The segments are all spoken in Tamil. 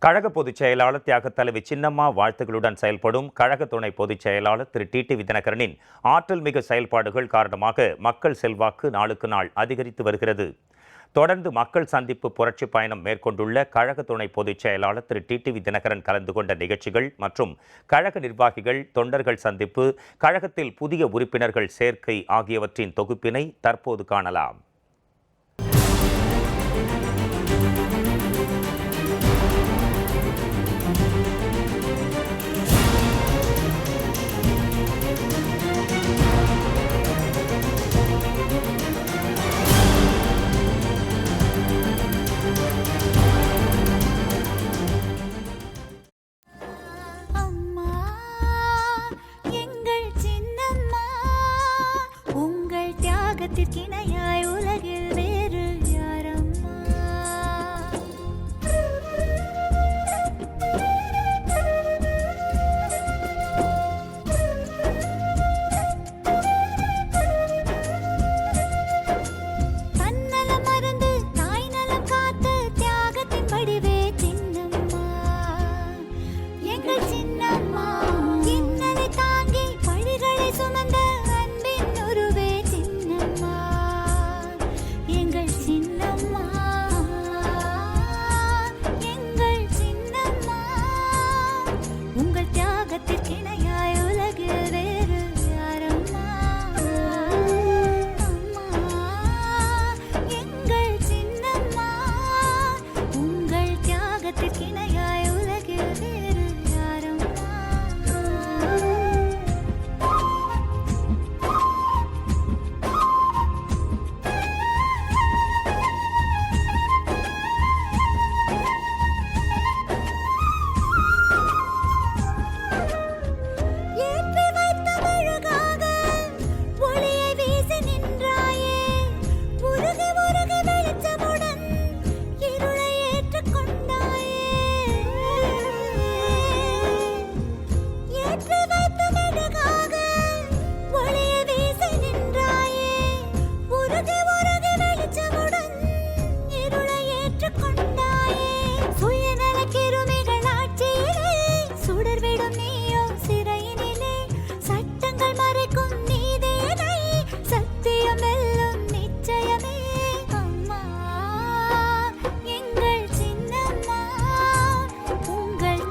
கழக பொதுச் செயலாளர் தியாக தலைவி சின்னம்மா வாழ்த்துக்களுடன் செயல்படும் கழக துணை பொதுச் செயலாளர் திரு டிடிவி தினகரனின் ஆற்றல் மிகு செயல்பாடுகள் காரணமாக மக்கள் செல்வாக்கு நாளுக்கு நாள் அதிகரித்து வருகிறது. தொடர்ந்து மக்கள் சந்திப்பு புரட்சி பயணம் மேற்கொண்டுள்ள கழக துணை பொதுச் செயலாளர் திரு டிடிவி தினகரன் கலந்து கொண்ட நிகழ்ச்சிகள் மற்றும் கழக நிர்வாகிகள் தொண்டர்கள் சந்திப்பு, கழகத்தில் புதிய உறுப்பினர்கள் சேர்க்கை ஆகியவற்றின் தொகுப்பினை தற்போது காணலாம். தியாகத்திற்கிணையாய் உலகில் வேறு யாரம்மா? தன்னலம் மறந்து தாய் நலம் காத்து தியாகத்தின் வடிவே சின்னம்மா, எங்கள் சின்னம்மா. இன்னலை தாங்கி பழிகளை சுமந்த அன்பின் உருவே எங்கள் சின்னம்மா, எங்கள் சின்னம்மா. உங்கள் தியாகத்திற்கிணையாய் உலகில் வேறு யாரம்மா? அம்மா, எங்கள் சின்னம்மா. உங்கள் தியாகத்திற்கிணையாய் உலகில் வேறு யாரம்மா?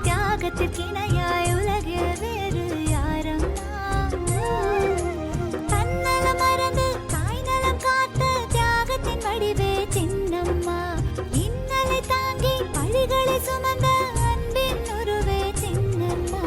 தியாகத்திற்கிணையாய் உலகில் வேறு யாரம்மா? தன்னலம் மறந்து தாய் நலம் காத்த தியாகத்தின் வடிவே சின்னம்மா, இன்னலை தாங்கி பழிகளை சுமந்த அன்பின் உருவே சின்னம்மா.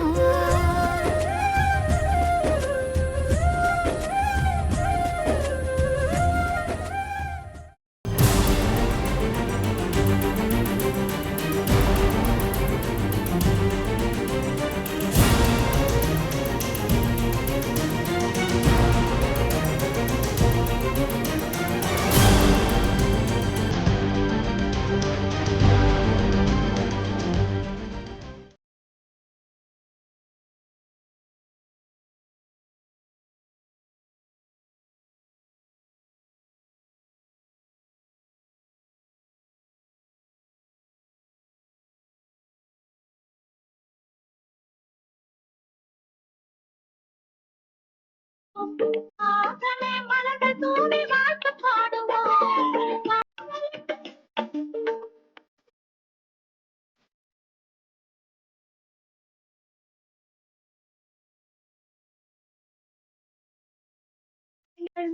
மலர்கள் தூவி வாழ்த்து பாடுவோம்.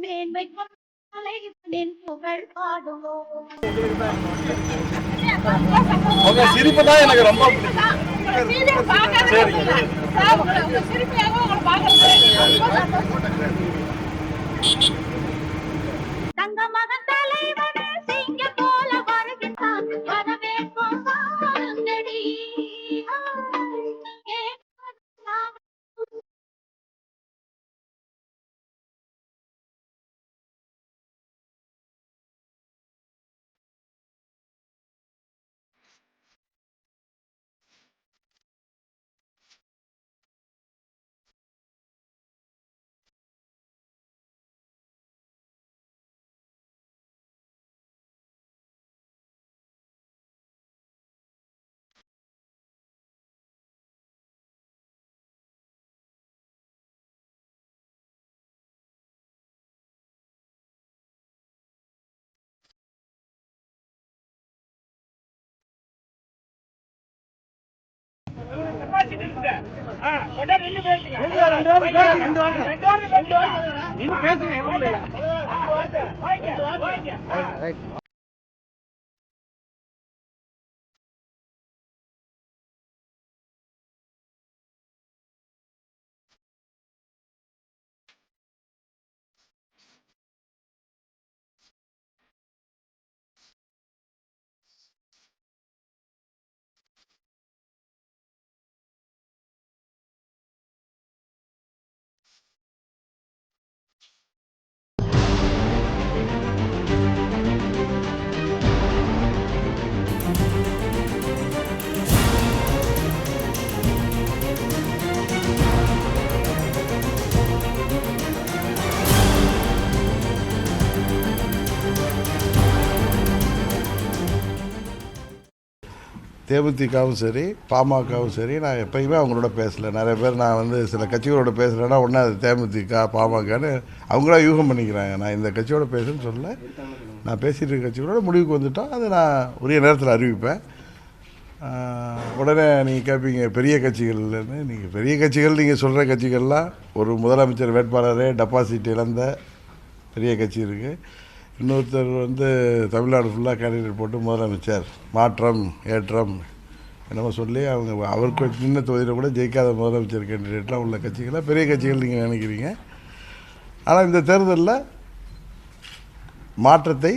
மேன்மை புகழ் பாடுவோம். உங்க சிரிப்பு தான் எனக்கு ரொம்ப தங்க மகன் தலைவனே சிங்க போல வருகின்றான், வரவேற்போம் வாருங்கடி. தேமுதிகவும் சரி பாமகவும் சரி நான் எப்பயுமே அவங்களோட பேசலை. நிறைய பேர் நான் வந்து சில கட்சிகளோட பேசுகிறேன்னா ஒன்றா அது தேமுதிக பாமகன்னு அவங்களா யூகம் பண்ணிக்கிறாங்க. நான் இந்த கட்சியோட பேசுன்னு சொல்லலை. நான் பேசிகிட்டு இருக்க கட்சிகளோட முடிவுக்கு வந்துட்டோம். அதை நான் உரிய நேரத்தில் அறிவிப்பேன். உடனே நீங்கள் கேட்பீங்க பெரிய கட்சிகள்னு. நீங்கள் பெரிய கட்சிகள் நீங்கள் சொல்கிற கட்சிகள்லாம் ஒரு முதலமைச்சர் வேட்பாளரே டெபாசிட் இழந்த பெரிய கட்சி இருக்குது. இன்னொருத்தர் வந்து தமிழ்நாடு ஃபுல்லாக கேண்டிடேட் போட்டு முதலமைச்சர் மாற்றம் ஏற்றம் என்னமோ சொல்லி அவருக்கு சின்ன தொகுதியில் கூட ஜெயிக்காத முதலமைச்சர் கேண்டிடேட்லாம் உள்ள கட்சிகளாக பெரிய கட்சிகள் நீங்கள் நினைக்கிறீங்க. ஆனால் இந்த தேர்தலில் மாற்றத்தை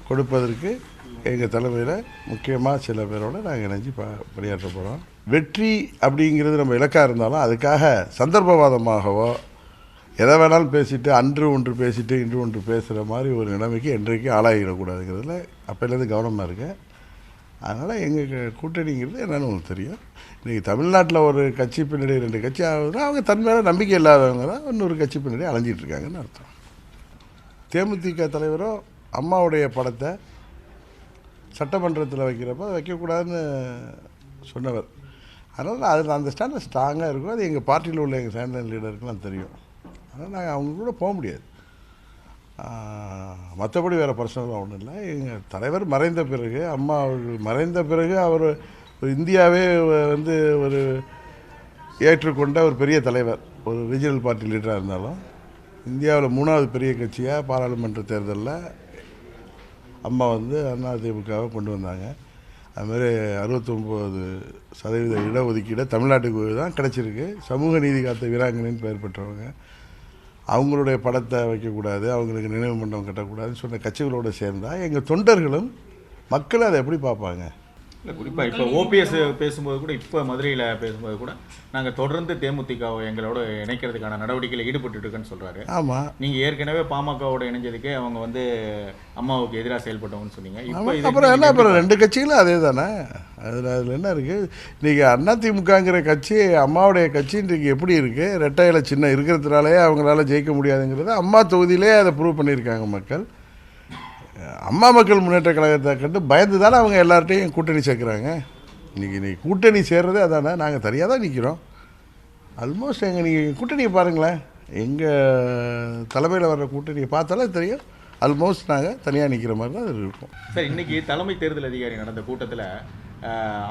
கொடுப்பதற்கு எங்கள் தலைமையில் முக்கியமாக சில பேரோடு நாங்கள் இணைஞ்சு பணியாற்ற போகிறோம். வெற்றி அப்படிங்கிறது நம்ம இலக்காக இருந்தாலும் அதுக்காக சந்தர்ப்பவாதமாகவோ எதை வேணாலும் பேசிவிட்டு அன்று ஒன்று பேசிவிட்டு இன்று ஒன்று பேசுகிற மாதிரி ஒரு நிலைமைக்கு என்றைக்கும் ஆளாகிடக்கூடாதுங்கிறதுல அப்போலேருந்து கவனமாக இருக்கேன். அதனால் எங்கள் கூட்டணிங்கிறது என்னென்னு உங்களுக்கு தெரியும். இன்றைக்கி தமிழ்நாட்டில் ஒரு கட்சி பின்னாடி 2 கட்சி ஆகுதுன்னா அவங்க தன் மேலே நம்பிக்கை இல்லாதவங்க தான் இன்னொரு கட்சி பின்னாடி அலைஞ்சிட்ருக்காங்கன்னு அர்த்தம். தேமுதிக தலைவரும் அம்மாவுடைய படத்தை சட்டமன்றத்தில் வைக்கிறப்ப வைக்கக்கூடாதுன்னு சொன்னவர். அதனால் அது அந்த ஸ்டாண்டில் ஸ்ட்ராங்காக இருக்கும். அது எங்கள் பார்ட்டியில் உள்ள எங்கள் ஸ்டாண்டர்ட் லீடருக்குலாம் தெரியும். அதனால் நாங்கள் அவங்க கூட போக முடியாது. மற்றபடி வேறு பிரச்சனைலாம் ஒன்றும் இல்லை. எங்கள் தலைவர் மறைந்த பிறகு அம்மா அவர்கள் மறைந்த பிறகு அவர் இந்தியாவே வந்து ஒரு ஏற்றுக்கொண்ட ஒரு பெரிய தலைவர், ஒரு ரீஜனல் பார்ட்டி லீடராக இருந்தாலும் இந்தியாவில் 3வது பெரிய கட்சியாக பாராளுமன்ற தேர்தலில் அம்மா வந்து அதிமுகவை கொண்டு வந்தாங்க. அதுமாதிரி 69% இடஒதுக்கீடு தமிழ்நாட்டுக்கு தான் கிடச்சிருக்கு. சமூக நீதி காத்த வீராங்கனைன்னு பெயர் பெற்றவங்க. அவங்களுடைய படத்தை வைக்கக்கூடாது, அவங்களுக்கு நினைவு மண்டபம் கட்டக்கூடாதுன்னு சொன்ன கட்சிகளோடு சேர்ந்தால் எங்கள் தொண்டர்களும் மக்கள் அதை எப்படி பார்ப்பாங்க? இல்லை, குறிப்பாக இப்போ ஓபிஎஸ் பேசும்போது கூட, இப்போ மதுரையில் பேசும்போது கூட நாங்கள் தொடர்ந்து தேமுதிகவை எங்களோட இணைக்கிறதுக்கான நடவடிக்கையில் ஈடுபட்டுருக்குன்னு சொல்கிறாரு. ஆமாம், நீங்கள் ஏற்கனவே பாமகவோட இணைஞ்சதுக்கே அவங்க வந்து அம்மாவுக்கு எதிராக செயல்பட்டவங்கன்னு சொன்னீங்க. இப்போ அப்புறம் என்ன, அப்புறம் 2 கட்சிகளும் அதே தானே. அதில் என்ன இருக்குது? இன்றைக்கி அதிமுகங்கிற கட்சி அம்மாவுடைய கட்சி இன்றைக்கி எப்படி இருக்குது? ரெட்டை இலை சின்னம் இருக்கிறதுனாலே அவங்களால ஜெயிக்க முடியாதுங்கிறத அம்மா தொகுதியிலே அதை ப்ரூவ் பண்ணியிருக்காங்க மக்கள். அம்மா மக்கள் முன்னேற்ற கழகத்தை கண்டு பயந்து தானே அவங்க எல்லார்ட்டையும் கூட்டணி சேர்க்குறாங்க. இன்றைக்கி கூட்டணி சேர்றதே அதானே. நாங்கள் தனியாக தான் நிற்கிறோம். ஆல்மோஸ்ட் நீங்கள் கூட்டணியை பாருங்களேன், எங்கள் தலைமையில் வர்ற கூட்டணியை பார்த்தாலே தெரியும். ஆல்மோஸ்ட் நாங்கள் தனியாக நிற்கிற மாதிரி தான் அது இருக்கும். சார், இன்றைக்கி தலைமை தேர்தல் அதிகாரி நடந்த கூட்டத்தில்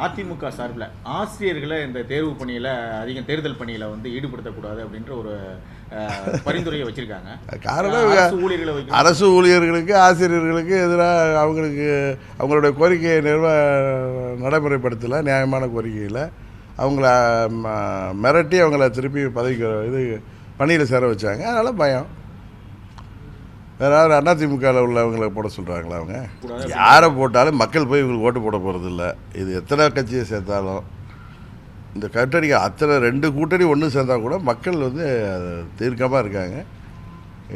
அதிமுக சார்பில் ஆசிரியர்களை இந்த தேர்வு பணியில் அதிகம் தேர்தல் பணியில் வந்து ஈடுபடுத்தக்கூடாது அப்படின்ற ஒரு பரிந்துரையை வச்சுருக்காங்க. காரணம் அரசு ஊழியர்களுக்கு ஆசிரியர்களுக்கு எதிராக அவங்களுடைய கோரிக்கையை நடைமுறைப்படுத்தலை. நியாயமான கோரிக்கையில் அவங்கள மிரட்டி அவங்கள திருப்பி பணியில் சேர வச்சாங்க. அதனால் பயம். வேறு யாரும் அதிமுகவில் உள்ளவங்களை போட சொல்கிறாங்களா? அவங்க யாரை போட்டாலும் மக்கள் போய் இவங்களுக்கு ஓட்டு போட போகிறதில்ல. இது எத்தனை கட்சியை சேர்த்தாலும் இந்த கூட்டணிக்கு அத்தனை 2 கூட்டணி ஒன்று சேர்ந்தால் கூட மக்கள் வந்து தீர்க்கமாக இருக்காங்க.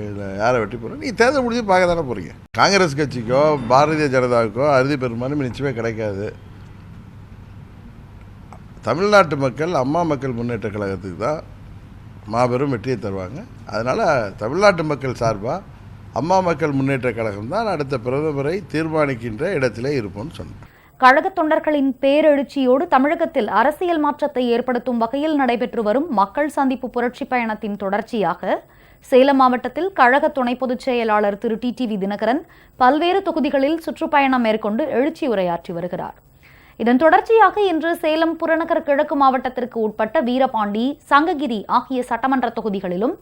இதில் யாரை வெட்டி போகிறோம்? நீங்கள் தேர்தல் முடிஞ்சு பார்க்க தானே போகிறீங்க. காங்கிரஸ் கட்சிக்கோ பாரதிய ஜனதாவுக்கோ அறுதி பெரும்பான்மை நிச்சயமே கிடைக்காது. தமிழ்நாட்டு மக்கள் அம்மா மக்கள் முன்னேற்ற கழகத்துக்கு தான் மாபெரும் வெற்றியை தருவாங்க. அதனால் தமிழ்நாட்டு மக்கள் சார்பாக அம்மா மக்கள் முன்னேற்ற கழகம் தான் அடுத்த பிரதமரை தீர்மானிக்கின்ற இடத்திலே இருப்போம்னு சொன்னார். கழக தொண்டர்களின் பேரெழுச்சியோடு தமிழகத்தில் அரசியல் மாற்றத்தை ஏற்படுத்தும் வகையில் நடைபெற்று வரும் மக்கள் சந்திப்பு புரட்சி பயணத்தின் தொடர்ச்சியாக சேலம் மாவட்டத்தில் கழக துணை பொதுச் செயலாளர் திரு டிடிவி தினகரன் பல்வேறு தொகுதிகளில் சுற்றுப்பயணம் மேற்கொண்டு எழுச்சி உரையாற்றி வருகிறார். இதன் தொடர்ச்சியாக இன்று சேலம் புறநகர் கிழக்கு மாவட்டத்திற்கு உட்பட்ட வீரபாண்டி, சங்ககிரி ஆகிய சட்டமன்ற தொகுதிகளிலும்,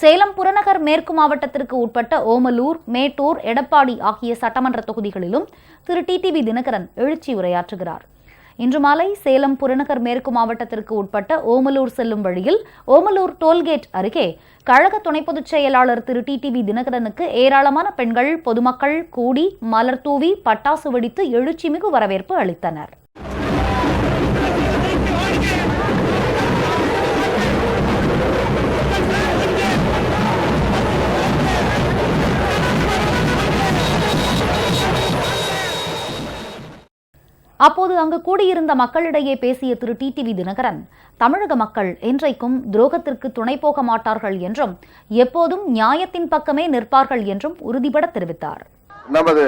சேலம் புறநகர் மேற்கு மாவட்டத்திற்கு உட்பட்ட ஓமலூர், மேட்டூர், எடப்பாடி ஆகிய சட்டமன்ற தொகுதிகளிலும் திரு டிடிவி தினகரன் எழுச்சி உரையாற்றுகிறார். இன்று மாலை சேலம் புறநகர் மேற்கு மாவட்டத்திற்கு உட்பட்ட ஓமலூர் செல்லும் வழியில் ஓமலூர் டோல்கேட் அருகே கழக துணை பொதுச் செயலாளர் திரு டிடிவி தினகரனுக்கு ஏராளமான பெண்கள், பொதுமக்கள் கூடி மலர் தூவி பட்டாசு வெடித்து எழுச்சிமிகு வரவேற்பு அளித்தனர். அப்போது அங்கு கூடியிருந்த மக்களிடையே பேசிய திரு டிடிவி தினகரன், தமிழக மக்கள் என்றைக்கும் துரோகத்திற்கு துணை போக மாட்டார்கள் என்றும் எப்போதும் நியாயத்தின் பக்கமே நிற்பார்கள் என்றும் உறுதிபட தெரிவித்தார். நமது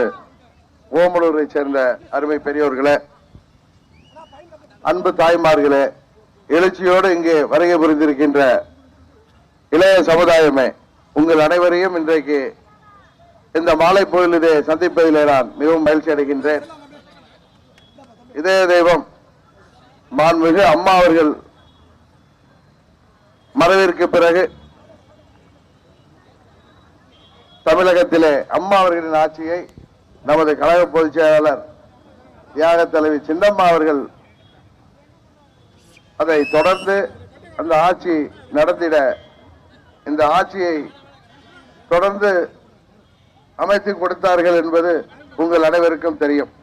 ஓமலூரை சேர்ந்த அருமை பெரியோர்களே, அன்பு தாய்மார்களே, எழுச்சியோடு இங்கே வருகை புரிந்திருக்கின்ற இளைய சமுதாயமே, உங்கள் அனைவரையும் இன்றைக்கு இந்த மாலை பொழுதிலே சந்திப்பதிலே நான் மிகவும் மகிழ்ச்சி அடைகின்றேன். இதய தெய்வம் மாண்புமிகு அம்மா அவர்கள் மறைவிற்கு பிறகு தமிழகத்திலே அம்மா அவர்களின் ஆட்சியை நமது கழக பொதுச் செயலாளர் தியாக தலைவி சின்னம்மா அவர்கள் அதை தொடர்ந்து அந்த ஆட்சி நடத்திட இந்த ஆட்சியை தொடர்ந்து அமைத்து கொடுத்தார்கள் என்பது உங்கள் அனைவருக்கும் தெரியும்.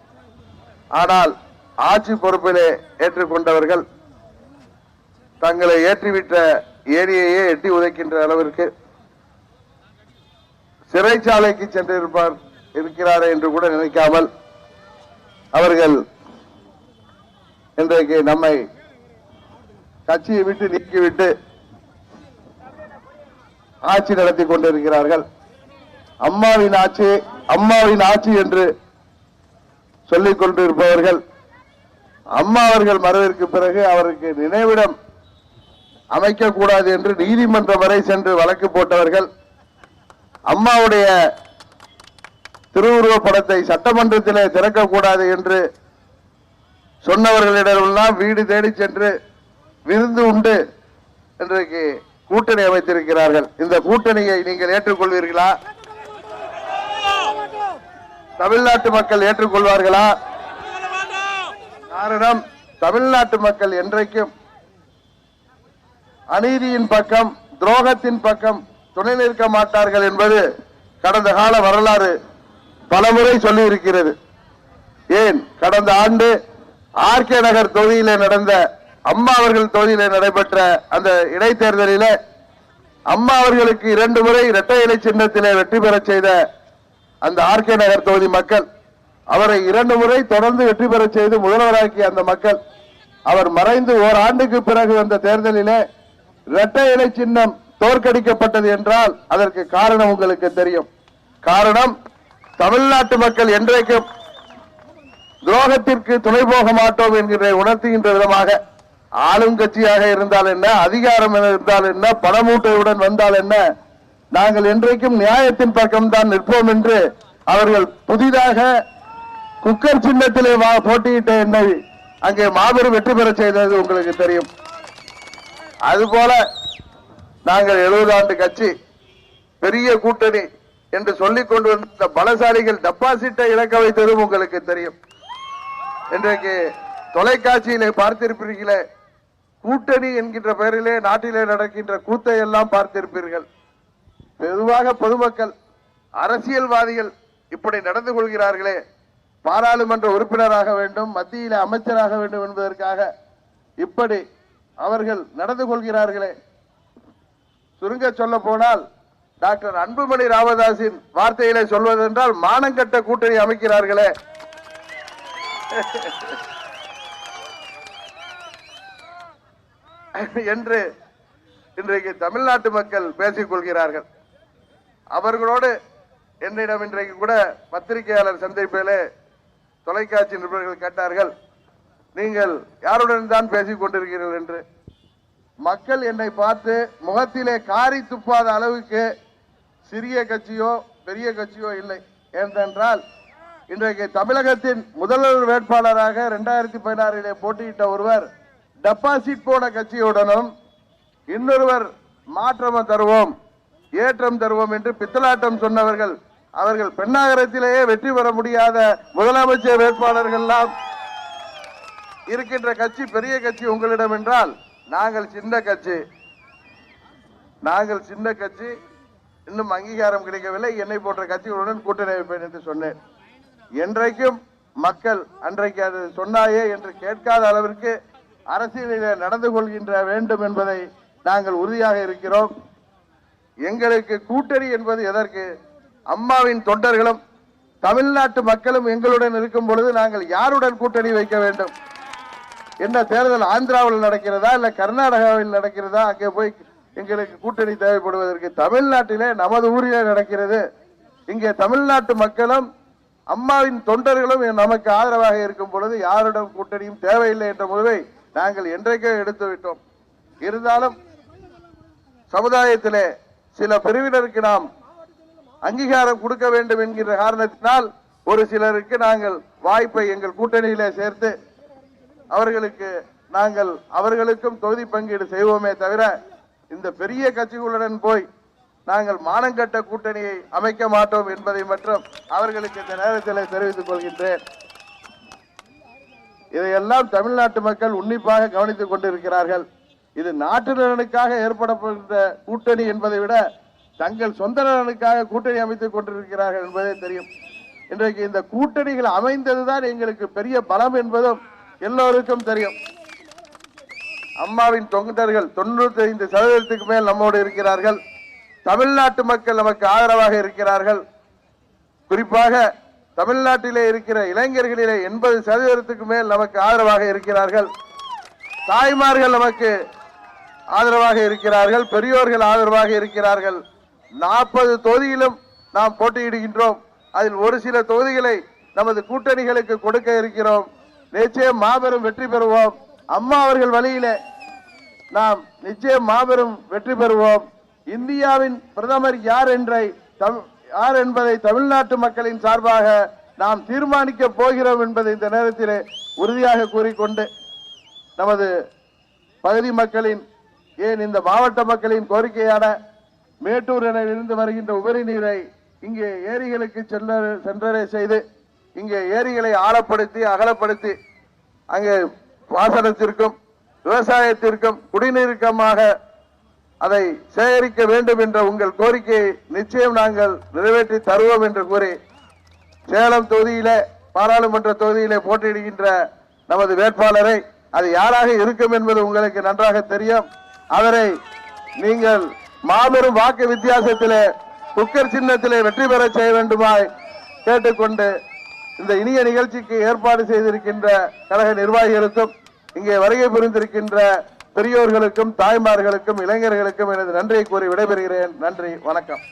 ஆனால் ஆட்சி பொறுப்பிலே ஏற்றுக்கொண்டவர்கள் தங்களை ஏற்றிவிட்ட ஏரியையே எட்டி உதைக்கின்ற அளவிற்கு சிறைச்சாலைக்கு இருக்கிறாரே என்று கூட நினைக்காமல் அவர்கள் இன்றைக்கு நம்மை கட்சியை விட்டு நீக்கிவிட்டு ஆட்சி நடத்தி கொண்டிருக்கிறார்கள். அம்மாவின் ஆட்சி என்று சொல்லிக் கொண்டிருப்பவர்கள் அம்மா அவர்கள் மறைவிற்கு பிறகு அவருக்கு நினைவிடம் அமைக்கக்கூடாது என்று நீதிமன்றம் வரை சென்று வழக்கு போட்டவர்கள், அம்மாவுடைய திருவுருவ படத்தை சட்டமன்றத்திலே திறக்கக்கூடாது என்று சொன்னவர்களிடமெல்லாம் வீடு தேடி சென்று விருந்து உண்டு இன்றைக்கு கூட்டணி அமைத்திருக்கிறார்கள். இந்த கூட்டணியை நீங்கள் ஏற்றுக்கொள்வீர்களா? தமிழ்நாட்டு மக்கள் ஏற்றுக்கொள்வார்களா? காரணம், தமிழ்நாட்டு மக்கள் என்றைக்கும் அநீதியின் பக்கம், துரோகத்தின் பக்கம் துணை நிற்க மாட்டார்கள் என்பது கடந்த கால வரலாறு பலமுறை சொல்லி இருக்கிறது. ஏன், கடந்த ஆண்டு ஆர்கே நகர் தொகுதியிலே நடந்த அம்மா அவர்கள் தொகுதியிலே நடைபெற்ற அந்த இடைத்தேர்தலிலே அம்மா அவர்களுக்கு 2 முறை இரட்டை இலை சின்னத்திலே வெற்றி பெற செய்த அந்த ஆர்கே நகர் தொகுதி மக்கள், அவரை 2 முறை தொடர்ந்து வெற்றி பெற செய்து முதல்வராக்கிய அந்த மக்கள், அவர் மறைந்து ஓராண்டுக்கு பிறகு வந்த தேர்தலிலே இரட்டை இலை சின்னம் தோற்கடிக்கப்பட்டது என்றால் அதற்கு காரணம் உங்களுக்கு தெரியும். காரணம், தமிழ்நாட்டு மக்கள் என்றைக்கும் துரோகத்திற்கு துணை போக மாட்டோம் என்கிற உணர்த்துகின்ற விதமாக ஆளுங்கட்சியாக இருந்தால் என்ன, அதிகாரம் இருந்தால் என்ன, பணமூட்டையுடன் வந்தால் என்ன, நாங்கள் என்றைக்கும் நியாயத்தின் பக்கம்தான் நிற்போம் என்று அவர்கள் புதிதாக குக்கர் சின்னத்திலே போட்டியிட்ட என்னை அங்கே மாபெரும் வெற்றி பெற செய்தது உங்களுக்கு தெரியும். அதுபோல நாங்கள் 70 ஆண்டு கட்சி, பெரிய கூட்டணி என்று சொல்லிக் கொண்டு வந்த பலசாலிகள் டெபாசிட்டை இழக்க வைத்ததும் உங்களுக்கு தெரியும். இன்றைக்கு தொலைக்காட்சியிலே பார்த்திருப்பீர்களே, கூட்டணி என்கின்ற பெயரிலே நாட்டிலே நடக்கின்ற கூத்தை எல்லாம் பார்த்திருப்பீர்கள். பொதுவாக பொதுமக்கள், அரசியல்வாதிகள் இப்படி நடந்து கொள்கிறார்களே, பாராளுமன்ற உறுப்பினராக வேண்டும், மத்தியில அமைச்சராக வேண்டும் என்பதற்காக இப்படி அவர்கள் நடந்து கொள்கிறார்களே. சுருங்க சொல்ல போனால் டாக்டர் அன்புமணி ராமதாஸின் வார்த்தையிலே சொல்வதென்றால் மானங்கட்ட கூட்டணி அமைக்கிறார்களே. என்று இன்றைக்கு தமிழ்நாட்டு மக்கள் பேசிக் கொள்கிறார்கள். அவர்களோடு என்னிடம் இன்றைக்கு கூட பத்திரிகையாளர் சந்திப்பிலே தொலைக்காட்சி நிருபர்கள் கேட்டார்கள், நீங்கள் யாருடன் தான் பேசிக் கொண்டிருக்கிறீர்கள் என்று. மக்கள் என்னை பார்த்து முகத்திலே காரி துப்பாத அளவுக்கு சிறிய கட்சியோ பெரிய கட்சியோ இல்லை. ஏனென்றால் இன்றைக்கு தமிழகத்தின் முதல்வர் வேட்பாளராக 2016 போட்டியிட்ட ஒருவர் டெபாசிட் போன கட்சியுடனும் இன்னொருவர் மாற்றம் தருவோம் ஏற்றம் தருவோம் என்று பித்தலாட்டம் சொன்னவர்கள், அவர்கள் பெண்ணாகரத்திலேயே வெற்றி பெற முடியாத முதலமைச்சர் வேட்பாளர்கள் எல்லாம் இருக்கின்ற கட்சி பெரிய கட்சி உங்களிடம் என்றால், நாங்கள் சின்ன கட்சி இன்னும் அங்கீகாரம் கிடைக்கவில்லை, என்னை போன்ற கட்சிகளுடன் கூட்டணி வைப்பேன் என்று சொன்னேன். என்றைக்கும் மக்கள் அன்றைக்கு அது சொன்னாயே என்று கேட்காத அளவிற்கு அரசியலில் நடந்து கொள்கின்ற வேண்டும் என்பதை நாங்கள் உறுதியாக இருக்கிறோம். எங்களுக்கு கூட்டணி என்பது எதற்கு? அம்மாவின் தொண்டர்களும் தமிழ்நாட்டு மக்களும் எங்களுடன் இருக்கும் பொழுது நாங்கள் யாருடன் கூட்டணி வைக்க வேண்டும்? என்ன தேர்தல் ஆந்திராவில் நடக்கிறதா இல்ல கர்நாடகாவில் நடக்கிறதா? அங்கே போய் எங்களுக்கு கூட்டணி தேவைப்படுவதற்கு தமிழ்நாட்டிலே நமது ஊரிலே நடக்கிறது. இங்கே தமிழ்நாட்டு மக்களும் அம்மாவின் தொண்டர்களும் நமக்கு ஆதரவாக இருக்கும் பொழுது யாருடன் கூட்டணியும் தேவையில்லை என்ற முடிவை நாங்கள் என்றைக்கே எடுத்து விட்டோம். இருந்தாலும் சமுதாயத்திலே சில பிரிவினருக்கு நாம் அங்கீகாரம் கொடுக்க வேண்டும் என்கிற காரணத்தினால் ஒரு சிலருக்கு நாங்கள் வாய்ப்பை எங்கள் கூட்டணியிலே சேர்த்து அவர்களுக்கும் தொகுதி பங்கீடு செய்வோமே தவிர இந்த பெரிய கட்சிகளுடன் போய் நாங்கள் மானங்கட்ட கூட்டணியை அமைக்க மாட்டோம் என்பதை மற்றும் அவர்களுக்கு இந்த நேரத்தில் தெரிவித்துக் கொள்கின்றேன். இதையெல்லாம் தமிழ்நாட்டு மக்கள் உன்னிப்பாக கவனித்துக் கொண்டிருக்கிறார்கள். இது நாட்டு நலனுக்காக ஏற்படப்படுகின்ற கூட்டணி என்பதை விட தங்கள் சொந்த நலனுக்காக கூட்டணி அமைத்துக் கொண்டிருக்கிறார்கள் என்பதே தெரியும். இன்றைக்கு இந்த கூட்டணிகள் அமைந்ததுதான் எங்களுக்கு பெரிய பலம் என்பதும் எல்லோருக்கும் தெரியும். அம்மாவின் தொண்டர்கள் 95% மேல் நம்மோடு இருக்கிறார்கள். தமிழ்நாட்டு மக்கள் நமக்கு ஆதரவாக இருக்கிறார்கள். குறிப்பாக தமிழ்நாட்டிலே இருக்கிற இளைஞர்களிலே 80% மேல் நமக்கு ஆதரவாக இருக்கிறார்கள். தாய்மார்கள் நமக்கு ஆதரவாக இருக்கிறார்கள். பெரியோர்கள் ஆதரவாக இருக்கிறார்கள். 40 தொகுதியிலும் நாம் போட்டியிடுகின்றோம். அதில் ஒரு சில தொகுதிகளை நமது கூட்டணிகளுக்கு கொடுக்க இருக்கிறோம். நிச்சயம் மாபெரும் வெற்றி பெறுவோம். அம்மா அவர்கள் வழியிலே நாம் நிச்சயம் மாபெரும் வெற்றி பெறுவோம். இந்தியாவின் பிரதமர் யார் என்பதை தமிழ்நாட்டு மக்களின் சார்பாக நாம் தீர்மானிக்க போகிறோம் என்பதை இந்த நேரத்தில் உறுதியாக கூறிக்கொண்டு நமது பகுதி மக்களின் ஏன் இந்த மாவட்ட மக்களின் கோரிக்கையான மேட்டூர் இருந்து வருகின்ற உபரி நீரை இங்கே ஏரிகளுக்கு சென்றடை செய்து இங்கே ஏரிகளை ஆழப்படுத்தி அகலப்படுத்தி அங்கே பாசனத்திற்கும் விவசாயத்திற்கும் குடிநீருக்கமாக அதை சேகரிக்க வேண்டும் என்ற உங்கள் கோரிக்கையை நிச்சயம் நாங்கள் நிறைவேற்றி தருவோம் என்று கூறி சேலம் தொகுதியிலே பாராளுமன்ற தொகுதியிலே போட்டியிடுகின்ற நமது வேட்பாளரை அது யாராக இருக்கும் என்பது உங்களுக்கு நன்றாக தெரியும். அவரை நீங்கள் மாபெரும் வாக்கு வித்தியாசத்திலே குக்கர் சின்னத்திலே வெற்றி பெற செய்ய வேண்டுமாய் கேட்டுக்கொண்டு இந்த இனிய நிகழ்ச்சிக்கு ஏற்பாடு செய்திருக்கின்ற கழக நிர்வாகிகளுக்கும் இங்கே வருகை புரிந்திருக்கின்ற பெரியோர்களுக்கும் தாய்மார்களுக்கும் இளைஞர்களுக்கும் எனது நன்றியை கூறி விடைபெறுகிறேன். நன்றி, வணக்கம்.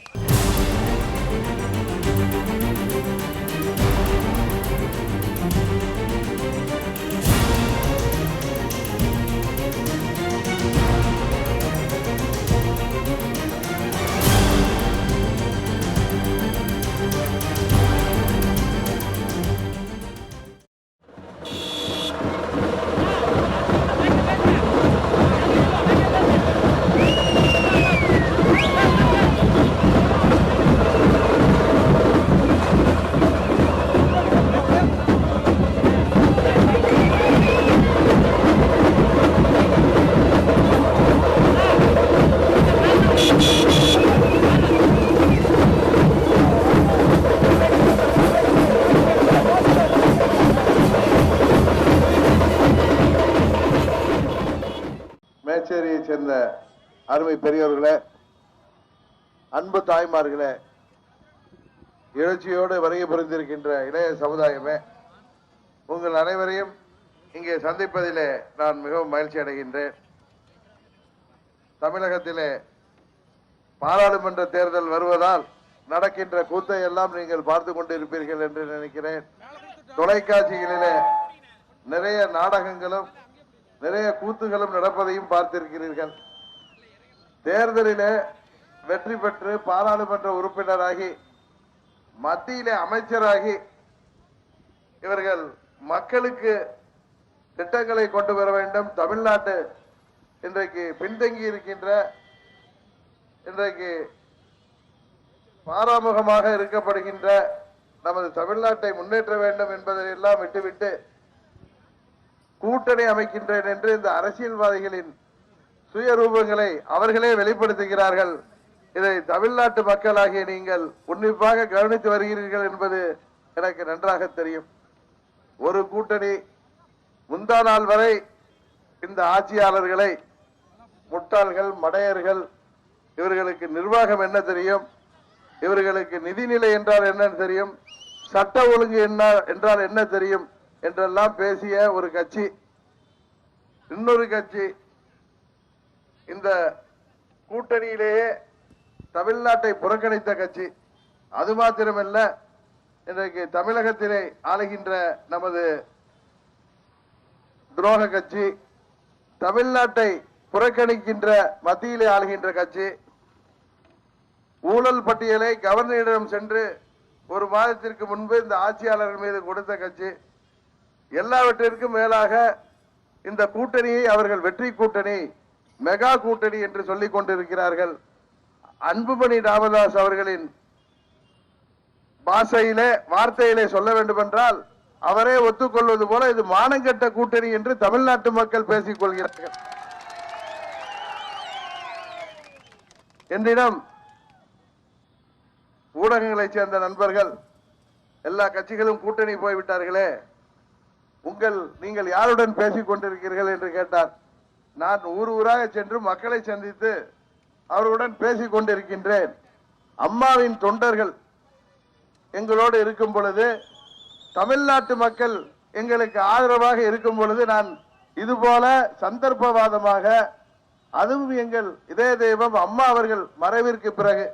மேச்சேரியை சேர்ந்த அருமை பெரியோர்களே, அன்பு தாய்மார்களே, எழுச்சியோடு வருகை புரிந்திருக்கின்ற இளைய சமுதாயமே, உங்கள் அனைவரையும் இங்கே சந்திப்பதிலே நான் மிகவும் மகிழ்ச்சி அடைகின்றேன். தமிழகத்திலே பாராளுமன்ற தேர்தல் வருவதால் நடக்கின்ற கூத்தை எல்லாம் நீங்கள் பார்த்து கொண்டிருப்பீர்கள் என்று நினைக்கிறேன். தொலைக்காட்சிகளிலே நிறைய நாடகங்களும் நிறைய கூத்துகளும் நடப்பதையும் பார்த்திருக்கிறீர்கள். தேர்தலிலே வெற்றி பெற்று பாராளுமன்ற உறுப்பினராகி மத்தியிலே அமைச்சராகி இவர்கள் மக்களுக்கு திட்டங்களை கொண்டு வர வேண்டும். தமிழ்நாட்டு இன்றைக்கு பின்தங்கி இருக்கின்ற, இன்றைக்கு பாராமுகமாக இருக்கப்படுகின்ற நமது தமிழ்நாட்டை முன்னேற்ற வேண்டும் என்பதை எல்லாம் விட்டுவிட்டு கூட்டணி அமைக்கின்றேன் என்று இந்த அரசியல்வாதிகளின் சுயரூபங்களை அவர்களே வெளிப்படுத்துகிறார்கள். இதை தமிழ்நாட்டு மக்களாகிய நீங்கள் உன்னிப்பாக கவனித்து வருகிறீர்கள் என்பது எனக்கு நன்றாக தெரியும். ஒரு கூட்டணி முந்தா நாள் வரை இந்த ஆட்சியாளர்களை முட்டாள்கள், மடையர்கள், இவர்களுக்கு நிர்வாகம் என்ன தெரியும், இவர்களுக்கு நிதிநிலை என்றால் என்ன தெரியும், சட்ட ஒழுங்கு என்ன என்றால் என்ன தெரியும் என்றெல்லாம் பேசிய ஒரு கட்சி, இன்னொரு கட்சி இந்த கூட்டணியிலேயே தமிழ்நாட்டை புறக்கணித்த கட்சி. அது மாத்திரமல்ல, இன்றைக்கு தமிழகத்திலே ஆளுகின்ற நமது துரோக கட்சி, தமிழ்நாட்டை புறக்கணிக்கின்ற மத்தியிலே ஆளுகின்ற கட்சி, ஊழல் பட்டியலை கவர்னரிடம் சென்று ஒரு மாதத்திற்கு முன்பு இந்த ஆட்சியாளர்கள் மீது கொடுத்த கட்சி, எல்லாவற்றிற்கும் மேலாக இந்த கூட்டணியை அவர்கள் வெற்றி கூட்டணி, மெகா கூட்டணி என்று சொல்லிக் கொண்டிருக்கிறார்கள். அன்புமணி ராமதாஸ் அவர்களின் பாஷையிலே, வார்த்தையிலே சொல்ல வேண்டும் என்றால் அவரே ஒத்துக்கொள்வது போல இது மானங்கெட்ட கூட்டணி என்று தமிழ்நாட்டு மக்கள் பேசிக் கொள்கிறார்கள். என்னிடம் ஊடகங்களைச் சேர்ந்த நண்பர்கள், எல்லா கட்சிகளும் கூட்டணி போய்விட்டார்களே, நீங்கள் யாருடன் பேசிக் கொண்டிருக்கிறீர்கள் என்று கேட்டார். நான் ஊர் ஊராக சென்று மக்களை சந்தித்து அவர்களுடன் பேசிக் கொண்டிருக்கின்றேன். அம்மாவின் தொண்டர்கள் எங்களோடு இருக்கும் பொழுது, தமிழ்நாட்டு மக்கள் எங்களுக்கு ஆதரவாக இருக்கும் பொழுது, நான் இதுபோல சந்தர்ப்பவாதமாக, அதுவும் எங்கள் இதய தெய்வம் அம்மா அவர்கள் மறைவிற்கு பிறகு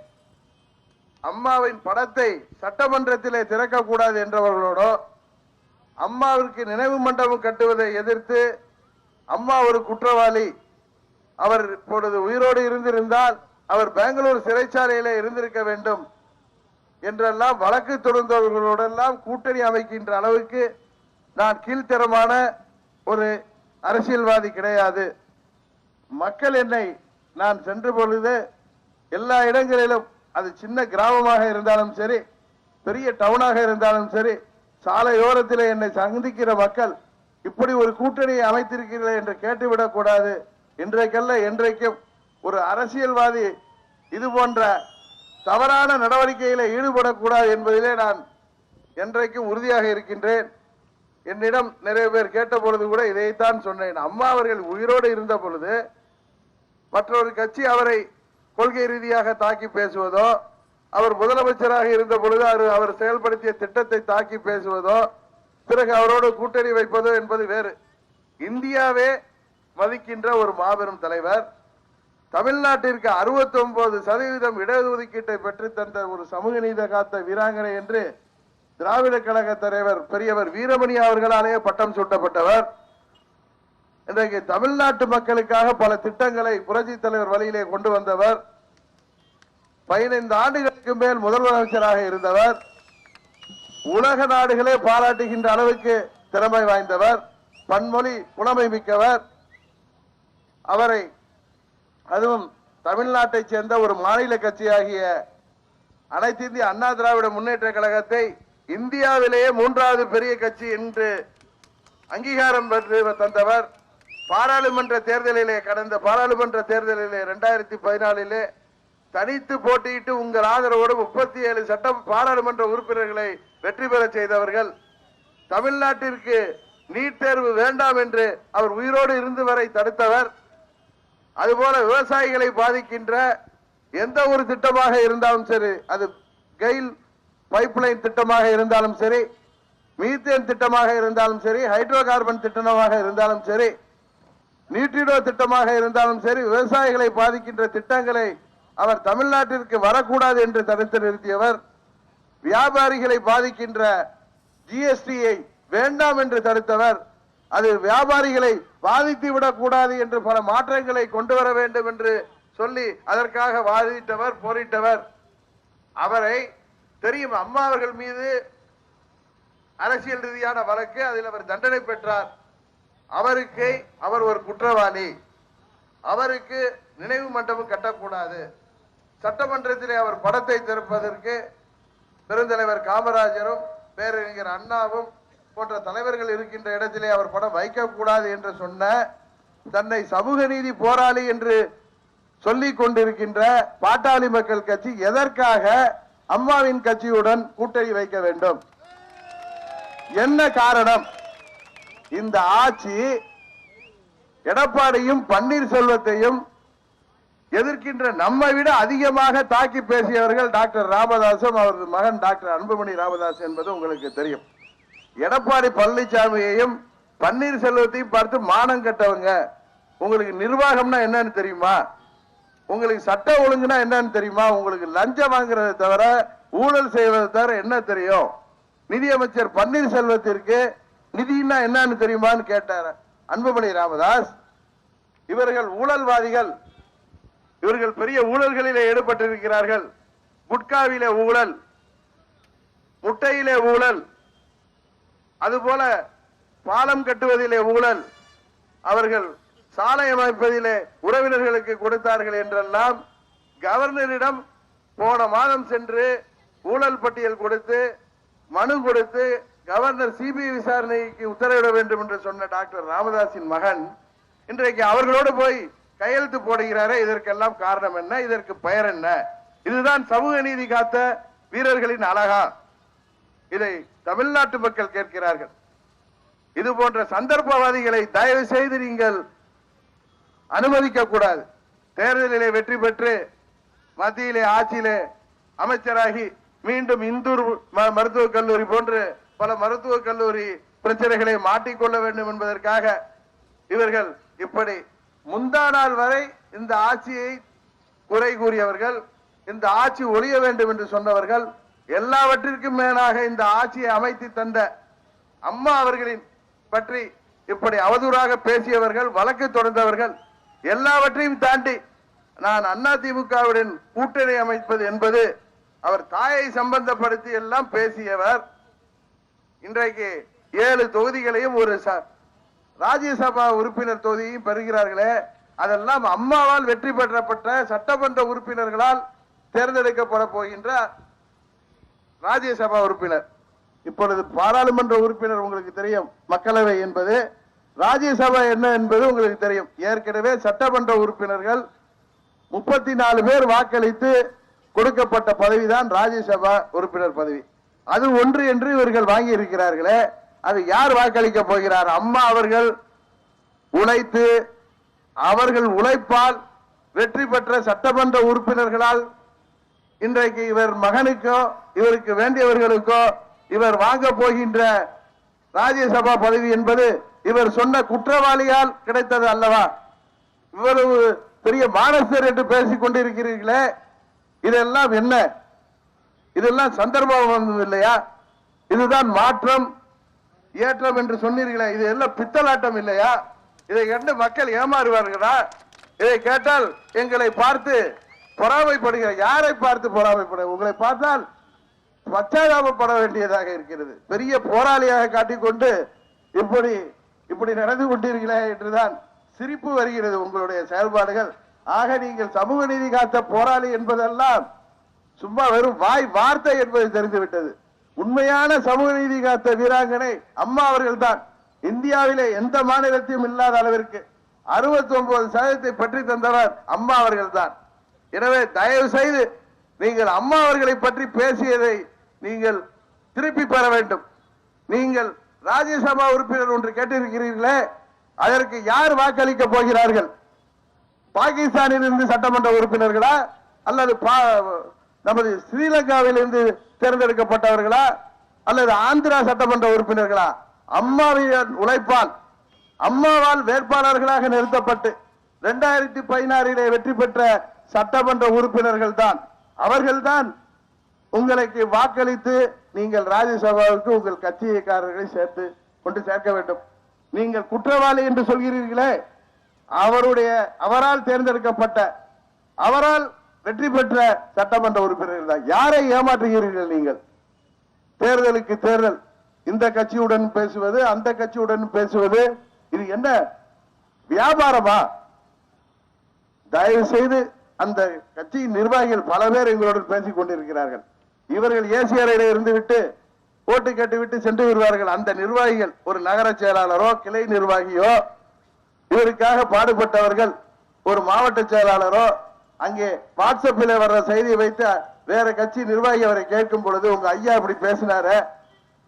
அம்மாவின் படத்தை சட்டமன்றத்திலே திறக்கக்கூடாது என்றவர்களோடோ, அம்மாவிற்கு நினைவு மண்டபம் கட்டுவதை எதிர்த்து, அம்மா ஒரு குற்றவாளி, அவர் இப்பொழுது உயிரோடு இருந்திருந்தால் அவர் பெங்களூர் சிறைச்சாலையிலே இருந்திருக்க வேண்டும் என்றெல்லாம் வழக்கு தொடர்ந்தவர்களோடெல்லாம் கூட்டணி அமைக்கின்ற அளவுக்கு நான் கீழ்த்தரமான ஒரு அரசியல்வாதி கிடையாது. மக்கள் என்னை நான் சென்ற பொழுது எல்லா இடங்களிலும், அது சின்ன கிராமமாக இருந்தாலும் சரி, பெரிய டவுனாக இருந்தாலும் சரி, சாலையோரத்தில் என்னை சந்திக்கிற மக்கள் இப்படி ஒரு கூட்டணியை அமைத்திருக்கிறீர்கள் என்று கேட்டுவிடக் கூடாது. இன்றைக்கல்ல என்றைக்கும் ஒரு அரசியல்வாதி இது போன்ற தவறான நடவடிக்கையில ஈடுபடக்கூடாது என்பதிலே நான் என்றைக்கும் உறுதியாக இருக்கின்றேன். என்னிடம் நிறைய பேர் கேட்ட பொழுது கூட இதைத்தான் சொன்னேன். அம்மா அவர்கள் உயிரோடு இருந்த பொழுது மற்றொரு கட்சி அவரை கொள்கை ரீதியாக தாக்கி பேசுவதோ, அவர் முதலமைச்சராக இருந்த பொழுது அவர் செயல்படுத்திய திட்டத்தை தாக்கி பேசுவதோ, பிறகு அவரோடு கூட்டணி வைப்பதோ என்பது வேறு. இந்தியாவே மதிக்கின்ற ஒரு மாபெரும் தலைவர், தமிழ்நாட்டிற்கு 69% இடஒதுக்கீட்டை பெற்று தந்த ஒரு சமூக நீதி காத்த வீராங்கனை என்று திராவிட கழக தலைவர் பெரியவர் வீரமணி அவர்களாலேயே பட்டம் சூட்டப்பட்டவர். இன்றைக்கு தமிழ்நாட்டு மக்களுக்காக பல திட்டங்களை புரட்சி தலைவர் வழியிலே கொண்டு வந்தவர். 15 ஆண்டுகளுக்கு மேல் முதலமைச்சராக இருந்தவர். உலக நாடுகளே பாராட்டுகின்ற அளவுக்கு திறமை வாய்ந்தவர், பன்மொழி புலமை மிக்கவர். அவரை, அதுவும் தமிழ்நாட்டைச் சேர்ந்த ஒரு மாநில கட்சியாகிய அனைத்து இந்திய அண்ணா திராவிட முன்னேற்ற கழகத்தை இந்தியாவிலேயே 3வது பெரிய கட்சி என்று அங்கீகாரம் பெற்று தந்தவர். பாராளுமன்ற தேர்தலிலே, கடந்த பாராளுமன்ற தேர்தலிலே 2014 தனித்து போட்டியிட்டு உங்கள் ஆதரவோடு 37 சட்டம் பாராளுமன்ற உறுப்பினர்களை வெற்றி பெற செய்தவர்கள். தமிழ்நாட்டிற்கு நீட் தேர்வு வேண்டாம் என்று அவர் உயிரோடு இருந்து வரை தடுத்தவர். அதுபோல விவசாயிகளை பாதிக்கின்ற எந்த ஒரு திட்டமாக இருந்தாலும் சரி, அது கெயில் பைப்லைன் திட்டமாக இருந்தாலும் சரி, மீத்தேன் திட்டமாக இருந்தாலும் சரி, ஹைட்ரோ கார்பன் திட்டமாக இருந்தாலும் சரி, நீட்டிடோ திட்டமாக இருந்தாலும் சரி, விவசாயிகளை பாதிக்கின்ற திட்டங்களை அவர் தமிழ்நாட்டிற்கு வரக்கூடாது என்று தடுத்து நிறுத்தியவர். வியாபாரிகளை பாதிக்கின்ற ஜிஎஸ்டியை வேண்டாம் என்று தடுத்தவர். அது வியாபாரிகளை பாதித்து விடக்கூடாது என்று பல மாற்றங்களை கொண்டு வர வேண்டும் என்று சொல்லி அதற்காக வாதிட்டவர், போரிட்டவர். அவரை தெரியும், அம்மா அவர்கள் மீது அரசியல் ரீதியான வழக்கு, அதில் அவர் தண்டனை பெற்றார். அவர் ஒரு குற்றவாளி, அவருக்கு நினைவு மண்டபம் கட்டக்கூடாது. சட்டமன்றத்திலே அவர் படத்தை திறப்பதற்கு பெருந்தலைவர் காமராஜரும் பேரறிஞர் அண்ணாவும் போன்ற தலைவர்கள் இருக்கின்ற இடத்திலே அவர் படம் வைக்கக்கூடாது என்று சொன்ன, தன்னை சமூக நீதி போராளி என்று சொல்லிக் கொண்டிருக்கின்ற பாட்டாளி மக்கள் கட்சி எதற்காக அம்மாவின் கட்சியுடன் கூட்டணி வைக்க வேண்டும்? என்ன காரணம்? இந்த ஆட்சி எடப்பாடியும் பன்னீர்செல்வத்தையும் எதிர்க்கின்ற நம்மை விட அதிகமாக தாக்கி பேசியவர்கள் டாக்டர் ராமதாசும் அவரது மகன் டாக்டர் அன்புமணி ராமதாஸ் என்பது உங்களுக்கு தெரியும். எடப்பாடி பழனிசாமியையும் பன்னீர்செல்வத்தையும் பார்த்து மானம் கட்டவங்க. உங்களுக்கு நிர்வாகம்னா என்னன்னு தெரியுமா? உங்களுக்கு சட்ட ஒழுங்குனா என்னன்னு தெரியுமா? உங்களுக்கு லஞ்சம் வாங்குறதை தவிர ஊழல் செய்வதை தவிர என்ன தெரியும்? நிதியமைச்சர் பன்னீர்செல்வத்திற்கு நிதினா என்னன்னு தெரியுமான்னு கேட்டார் அன்புமணி ராமதாஸ். இவர்கள் ஊழல்வாதிகள், இவர்கள் பெரிய ஊழல்களிலே ஈடுபட்டிருக்கிறார்கள். குட்காவிலே ஊழல், முட்டையிலே ஊழல், அதுபோல பாலம் கட்டுவதிலே ஊழல், அவர்கள் சாலை அமைப்பதிலே உறவினர்களுக்கு கொடுத்தார்கள் என்றெல்லாம் கவர்னரிடம் போன மாதம் சென்று ஊழல் பட்டியல் கொடுத்து மனு கொடுத்து கவர்னர் சிபிஐ விசாரணைக்கு உத்தரவிட வேண்டும் என்று சொன்ன டாக்டர் ராமதாஸின் மகன் இன்றைக்கு அவர்களோடு போய் கையெழுத்து போடுகிறாரே. இதற்கெல்லாம் காரணம் என்ன? இதற்கு பெயர் என்ன? இதுதான் சமூக நீதி காத்த வீரர்களின் அழகா? இதை தமிழ்நாட்டு மக்கள் கேட்கிறார்கள். இது போன்ற சந்தர்ப்பவாதிகளை தயவு செய்து நீங்கள் அனுமதிக்க கூடாது. தேர்தலிலே வெற்றி பெற்று மத்தியிலே ஆட்சியிலே அமைச்சராகி மீண்டும் இந்தூர் மருத்துவக் கல்லூரி போன்று பல மருத்துவக் கல்லூரி பிரச்சனைகளை மாட்டிக்கொள்ள வேண்டும் என்பதற்காக இவர்கள் இப்படி முந்தா நாள் வரை இந்த ஆட்சியை குறை கூறியவர்கள், இந்த ஆட்சி ஒழிய வேண்டும் என்று சொன்னவர்கள், எல்லாவற்றிற்கும் மேலாக இந்த ஆட்சியை அமைத்து தந்த அம்மா அவர்களின் பற்றி இப்படி அவதூறாக பேசியவர்கள், வழக்கு தொடர்ந்தவர்கள், எல்லாவற்றையும் தாண்டி நான் அதிமுகவுடன் கூட்டணி அமைப்பது என்பது அவர் தாயை சம்பந்தப்படுத்தி எல்லாம் பேசியவர். இன்றைக்கு 7 தொகுதிகளையும் ஒரு ராஜ்யசபா உறுப்பினர் தொகுதியையும் பெறுகிறார்களே, அதெல்லாம் அம்மாவால் வெற்றி பெற்றப்பட்ட சட்டமன்ற உறுப்பினர்களால் தேர்ந்தெடுக்கப்பட போகின்ற ராஜ்யசபா உறுப்பினர். இப்பொழுது பாராளுமன்ற உறுப்பினர் உங்களுக்கு தெரியும், மக்களவை என்பது, ராஜ்யசபா என்ன என்பது உங்களுக்கு தெரியும். ஏற்கனவே சட்டமன்ற உறுப்பினர்கள் 34 பேர் வாக்களித்து கொடுக்கப்பட்ட பதவிதான் ராஜ்யசபா உறுப்பினர் பதவி. அது ஒன்று என்று இவர்கள் வாங்கி இருக்கிறார்களே, அது யார் வாக்களிக்க போகிறார்? அம்மா அவர்கள் உழைத்து, அவர்கள் உழைப்பால் வெற்றி பெற்ற சட்டமன்ற உறுப்பினர்களால் இன்றைக்கு இவர் மகனுக்கோ இவருக்கு வேண்டியவர்களுக்கோ இவர் வாங்க போகின்ற ராஜ்யசபா பதவி என்பது இவர் சொன்ன குற்றவாளியால் கிடைத்தது அல்லவா? இவ்வளவு பெரிய மானஸ்தர் என்று பேசிக் கொண்டிருக்கிறீர்களே, இதெல்லாம் என்ன? இதெல்லாம் சந்தர்ப்பம் இல்லையா? இதுதான் மாற்றம் ஏற்றம் என்று சொன்னீர்களே, இது எல்லாம் பித்தலாட்டம் இல்லையா? இதை கண்டு மக்கள் ஏமாறுவார்களா? இதை கேட்டால் எங்களை பார்த்து பொறாமைப்படுகிற, யாரை பார்த்து பொறாமைப்பட? உங்களை பார்த்தால் பச்சாதாபப்பட வேண்டியதாக இருக்கிறது. பெரிய போராளியாக காட்டிக்கொண்டு இப்படி நடந்து கொண்டீர்களே என்றுதான் சிரிப்பு வருகிறது உங்களுடைய செயல்பாடுகள். ஆக நீங்கள் சமூக நீதி காத்த போராளி என்பதெல்லாம் சும்மா வெறும் வாய் வார்த்தை என்பது தெரிந்துவிட்டது. உண்மையான சமூக நீதி காத்த வீராங்கனை அம்மா அவர்கள் தான். இந்தியாவிலே எந்த மாநிலத்தையும் இல்லாத அளவிற்கு 69% பற்றி தந்தவர் அம்மா அவர்கள் தான். எனவே தயவு செய்து நீங்கள் அம்மா அவர்களை பற்றி பேசியதை நீங்கள் திருப்பி பெற வேண்டும். நீங்கள் ராஜ்யசபா உறுப்பினர் ஒன்று கேட்டிருக்கிறீர்களே, அதற்கு யார் வாக்களிக்க போகிறார்கள்? பாகிஸ்தானில் இருந்து சட்டமன்ற உறுப்பினர்களா அல்லது நமது ஸ்ரீலங்காவில் இருந்து தேர்ந்தெடுக்கப்பட்டவர்களா அல்லது ஆந்திரா சட்டமன்ற உறுப்பினர்களா? அம்மாவின் உழைப்பால், அம்மாவால் வேட்பாளர்களாக நிறுத்தப்பட்டு 2016 வெற்றி பெற்ற சட்டமன்ற உறுப்பினர்கள் தான். அவர்கள்தான் உங்களுக்கு வாக்களித்து நீங்கள் ராஜ்யசபாவுக்கு உங்கள் கட்சிக்காரர்களை கொண்டு சேர்க்க வேண்டும். நீங்கள் குற்றவாளி என்று சொல்கிறீர்களே, அவரால் தேர்ந்தெடுக்கப்பட்ட, அவரால் வெற்றி பெற்ற சட்டமன்ற உறுப்பினர்கள் தான். யாரை ஏமாற்றுகிறீர்கள் நீங்கள்? தேர்தலுக்கு தேர்தல் இந்த கட்சியுடன் பேசுவது, அந்த கட்சியுடன் பேசுவது, இது என்ன வியாபாரமா? தயவு செய்து அந்த கட்சியின் நிர்வாகிகள் பல பேர் எங்களுடன் பேசிக் கொண்டிருக்கிறார்கள். இவர்கள் ஏசி அறையில இருந்து விட்டு ஓட்டு கேட்டுவிட்டு சென்று வருவார்கள். அந்த நிர்வாகிகள் ஒரு நகர செயலாளரோ கிளை நிர்வாகியோ இவருக்காக பாடுபட்டவர்கள், ஒரு மாவட்ட செயலாளரோ அங்கே வாட்ஸ்அப்பில் வர்ற செய்தியை வைத்து வேற கட்சி நிர்வாகி அவரை கேட்கும் பொழுது, உங்க ஐயா இப்படி பேசினாரு,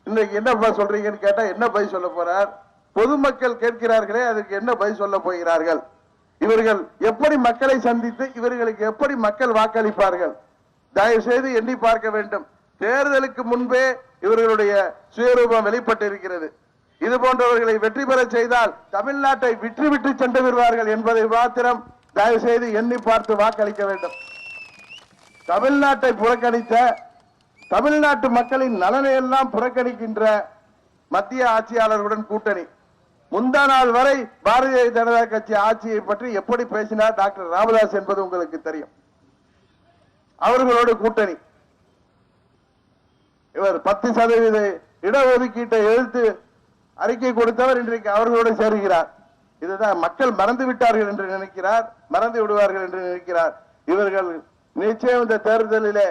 இன்னைக்கு என்னப்பா சொல்றீங்கன்னு கேட்டா என்ன பதில் சொல்ல போறார்? பொதுமக்கள் கேட்கிறார்களே, அதுக்கு என்ன பதில் சொல்ல போகிறார்கள்? இவர்கள் எப்படி மக்களை சந்தித்து இவர்களுக்கு எப்படி மக்கள் வாக்களிப்பார்கள்? தயவு செய்து எண்ணி பார்க்க வேண்டும். தேர்தலுக்கு முன்பே இவர்களுடைய சுயரூபம் வெளிப்பட்டிருக்கிறது. இது போன்றவர்களை வெற்றி பெற செய்தால் தமிழ்நாட்டை விற்று சென்று விடுவார்கள் என்பதை மாத்திரம் தயவு செய்து எண்ணி பார்த்து வாக்களிக்க வேண்டும். தமிழ்நாட்டை புறக்கணித்த, தமிழ்நாட்டு மக்களின் நலனை எல்லாம் புறக்கணிக்கின்ற மத்திய ஆட்சியாளர்களுடன் கூட்டணி. முந்தா நாள் வரை பாரதிய ஜனதா கட்சி ஆட்சியை பற்றி எப்படி பேசினார் டாக்டர் ராமதாஸ் என்பது உங்களுக்கு தெரியும். அவர்களோடு கூட்டணி. இவர் 10% இடஒதுக்கீட்டை எதிர்த்து அறிக்கை கொடுத்தவர் இன்றைக்கு அவர்களோடு சேருகிறார். இதுதான் மக்கள் மறந்து விட்டார்கள் என்று நினைக்கிறார், மறந்து விடுவார்கள் என்று நினைக்கிறார். இவர்கள் நிச்சயம் இந்த தேர்தலிலே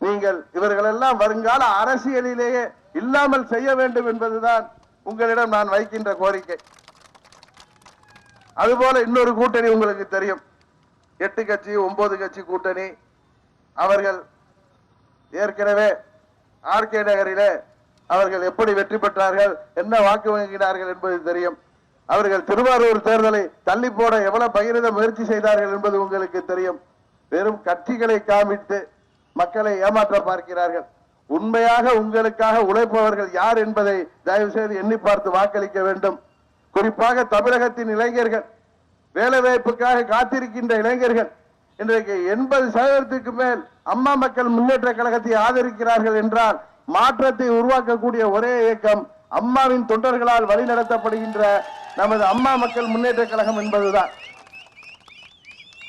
நீங்கள் இவர்கள் எல்லாம் வருங்கால அரசியலிலேயே இல்லாமல் செய்ய வேண்டும் என்பதுதான் உங்களிடம் நான் வைக்கின்ற கோரிக்கை. அதுபோல இன்னொரு கூட்டணி உங்களுக்கு தெரியும், 8 கட்சி 9 கட்சி கூட்டணி. அவர்கள் ஏற்கனவே ஆர்கே நகரிலே அவர்கள் எப்படி வெற்றி பெற்றார்கள், என்ன வாக்கு வாங்கினார்கள் என்பது தெரியும். அவர்கள் திருவாரூர் தேர்தலை தள்ளி போட எவ்வளவு பகிரத முயற்சி செய்தார்கள் என்பது உங்களுக்கு தெரியும். வெறும் கட்சிகளை காமித்து மக்களை ஏமாற்ற பார்க்கிறார்கள். உண்மையாக உங்களுக்காக உழைப்பவர்கள் யார் என்பதை தயவு செய்து எண்ணி பார்த்து வாக்களிக்க வேண்டும். குறிப்பாக தமிழகத்தின் இளைஞர்கள், வேலைவாய்ப்புக்காக காத்திருக்கின்ற இளைஞர்கள் இன்றைக்கு 80% மேல் அம்மா மக்கள் முன்னேற்ற கழகத்தை ஆதரிக்கிறார்கள் என்றால் மாற்றத்தை உருவாக்கக்கூடிய ஒரே இயக்கம் அம்மாவின் தொண்டர்களால் வழிநடத்தப்படுகின்ற நமது அம்மா மக்கள் முன்னேற்ற கழகம் என்பதுதான்.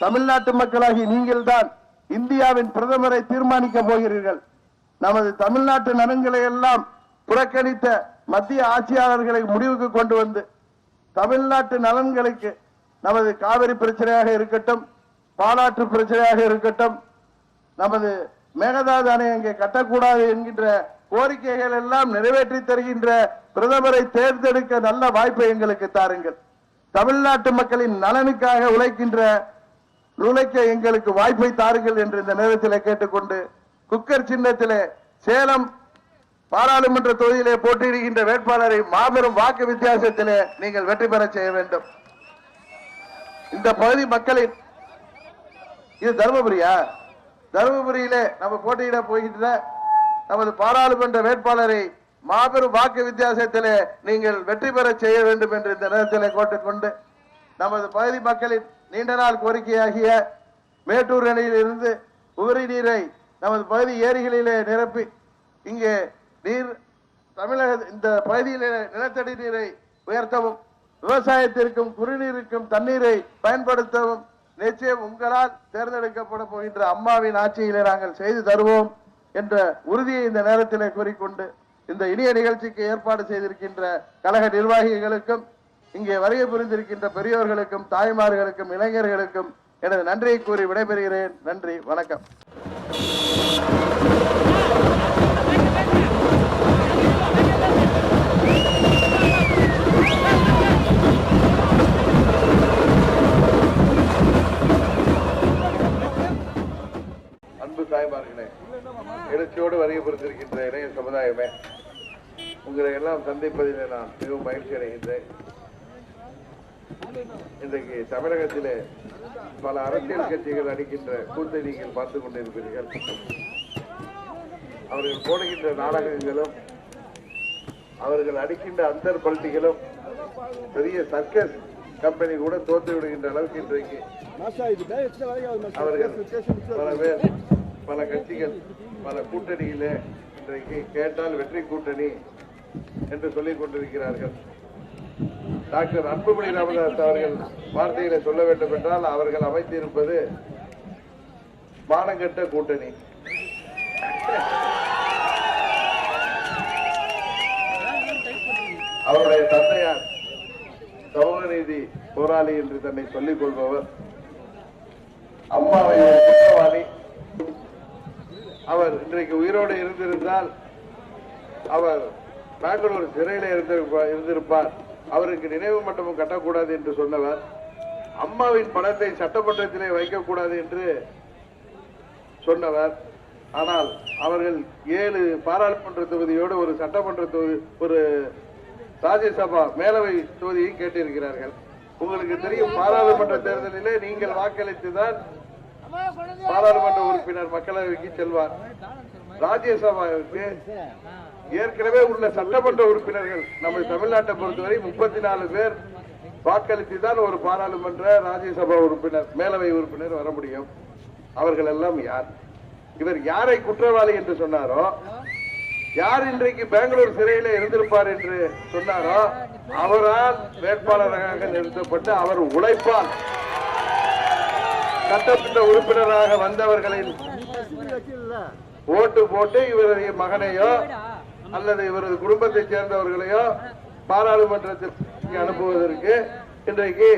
தமிழ்நாட்டு மக்களாகி நீங்கள் தான் இந்தியாவின் பிரதமரை தீர்மானிக்க போகிறீர்கள். நமது தமிழ்நாட்டு நலன்களை எல்லாம் புறக்கணித்த மத்திய ஆட்சியாளர்களை முடிவுக்கு கொண்டு வந்து தமிழ்நாட்டு நலன்களுக்கு, நமது காவிரி பிரச்சனையாக இருக்கட்டும், பாலாற்று பிரச்சனையாக இருக்கட்டும், நமது மேகதாது அணை அங்கே கட்டக்கூடாது என்கின்ற கோரிக்கைகள் எல்லாம் நிறைவேற்றி தருகின்ற பிரதமரை தேர்ந்தெடுக்க நல்ல வாய்ப்பை எங்களுக்கு தாருங்கள். தமிழ்நாட்டு மக்களின் நலனுக்காக உழைக்க எங்களுக்கு வாய்ப்பை தாருங்கள் என்று இந்த நேரத்தில் கேட்டுக்கொண்டு, குக்கர் சின்னத்திலே சேலம் பாராளுமன்ற தொகுதியிலே போட்டியிடுகின்ற வேட்பாளரை மாபெரும் வாக்கு வித்தியாசத்திலே நீங்கள் வெற்றி பெற செய்ய வேண்டும். இந்த பகுதி மக்களின், இது தருமபுரியா? தருமபுரியிலே நம்ம போட்டியிட போகின்ற நமது பாராளுமன்ற வேட்பாளரை மாபெரும் வாக்கு வித்தியாசத்திலே நீங்கள் வெற்றி பெற செய்ய வேண்டும் என்று இந்த நேரத்தில் கேட்டுக்கொண்டு, நமது பகுதி மக்களின் நீண்ட நாள் கோரிக்கையாகிய மேட்டூர் அணையில் இருந்து உபரி நீரை நமது பகுதி ஏரிகளிலே நிரப்பி இங்கே நீர் தமிழக இந்த பகுதியிலே நிலத்தடி நீரை உயர்த்தவும், விவசாயத்திற்கும் குடிநீருக்கும் தண்ணீரை பயன்படுத்தவும் நிச்சயம் உங்களால் தேர்ந்தெடுக்கப்பட போகின்ற அம்மாவின் ஆட்சியிலே நாங்கள் செய்து தருவோம் என்ற உறுதியை இந்த நேரத்திலே கூறிக்கொண்டு, இந்த இனிய நிகழ்ச்சிக்கு ஏற்பாடு செய்திருக்கின்ற கழக நிர்வாகிகளுக்கும், இங்கே வருகை புரிந்திருக்கின்ற பெரியோர்களுக்கும், தாய்மார்களுக்கும், இளைஞர்களுக்கும் எனது நன்றியை கூறி விடைபெறுகிறேன். நன்றி, வணக்கம். அன்பு தாய்மார்களே, எழுச்சியோடு வருகை புரிந்திருக்கின்ற இளைய சமுதாயமே, உங்களை எல்லாம் சந்திப்பதில் நான் மிகவும் மகிழ்ச்சி அடைகின்றேன். இன்றைக்கு தமிழகத்திலே பல அரசியல் கட்சிகள் அடிக்கின்ற கூத்தை நீங்கள் பார்த்துக் கொண்டிருப்பீர்கள். அவர்கள் போடுகின்ற நாடகங்களும் அவர்கள் அடிக்கின்ற அந்தர் பல்ட்டிகளும் பெரிய சர்க்கஸ் கம்பெனி கூட தோற்று விடுகின்ற அளவுக்கு இன்றைக்கு அவர்கள் பல பேர், பல கட்சிகள், பல கூட்டணியிலே இன்றைக்கு கேட்டால் வெற்றி கூட்டணி என்று சொல்லிக் கொண்டிருக்கிறார்கள். டாக்டர் அன்புமணி ராமதாஸ் அவர்கள் வார்த்தைகளை சொல்ல வேண்டும் என்றால் அவர்கள் அமைத்திருப்பது மானங்கட்ட கூட்டணி. அவருடைய தந்தையார் சமூக நீதி போராளி என்று தன்னை சொல்லிக் கொள்பவர், அம்மாவை ஒரு குற்றவாளி. அவர் இன்றைக்கு உயிரோடு இருந்திருந்தால் அவர் பெங்களூர் சிறையில் இருந்திருப்பார். அவருக்கு நினைவு மண்டபம் கட்டக்கூடாது என்று சொன்னவர், அம்மாவின் படத்தை சட்டமன்றத்திலே வைக்கக்கூடாது என்று சொன்னவர். ஆனால் அவர்கள் 7 பாராளுமன்ற தொகுதியோடு ஒரு சட்டமன்ற தொகுதி, ஒரு ராஜ்யசபா மேலவை தொகுதியை கேட்டிருக்கிறார்கள். உங்களுக்கு தெரியும், பாராளுமன்ற தேர்தலிலே நீங்கள் வாக்களித்துதான் பாராளுமன்ற உறுப்பினர் மக்களவைக்கு செல்வார். ராஜ்யசபாவுக்கு ஏற்கனவே உள்ள சட்டமன்ற உறுப்பினர்கள் நம்ம தமிழ்நாட்டை பொறுத்தவரை 34 பேர் வாக்களித்துதான் ஒரு பாராளுமன்ற ராஜ்யசபா உறுப்பினர் மேலவை உறுப்பினர் வர முடியும். அவர்கள் எல்லாம் யார்? இவர் யாரை குற்றவாளி என்று சொன்னாரோ, யார் இன்றைக்கு பெங்களூர் சிறையில இருந்திருப்பார் என்று சொன்னாரோ, அவரால் வேட்பாளராக நிறுத்தப்பட்டு அவர் உழைப்பால் சட்டமன்ற உறுப்பினராக வந்தவர்களின் ஓட்டு போட்டு இவருடைய மகனையோ அல்லது இவரது குடும்பத்தைச் சேர்ந்தவர்களையோ பாராளுமன்றத்திற்கு அனுப்புவதற்கு இன்றைக்கு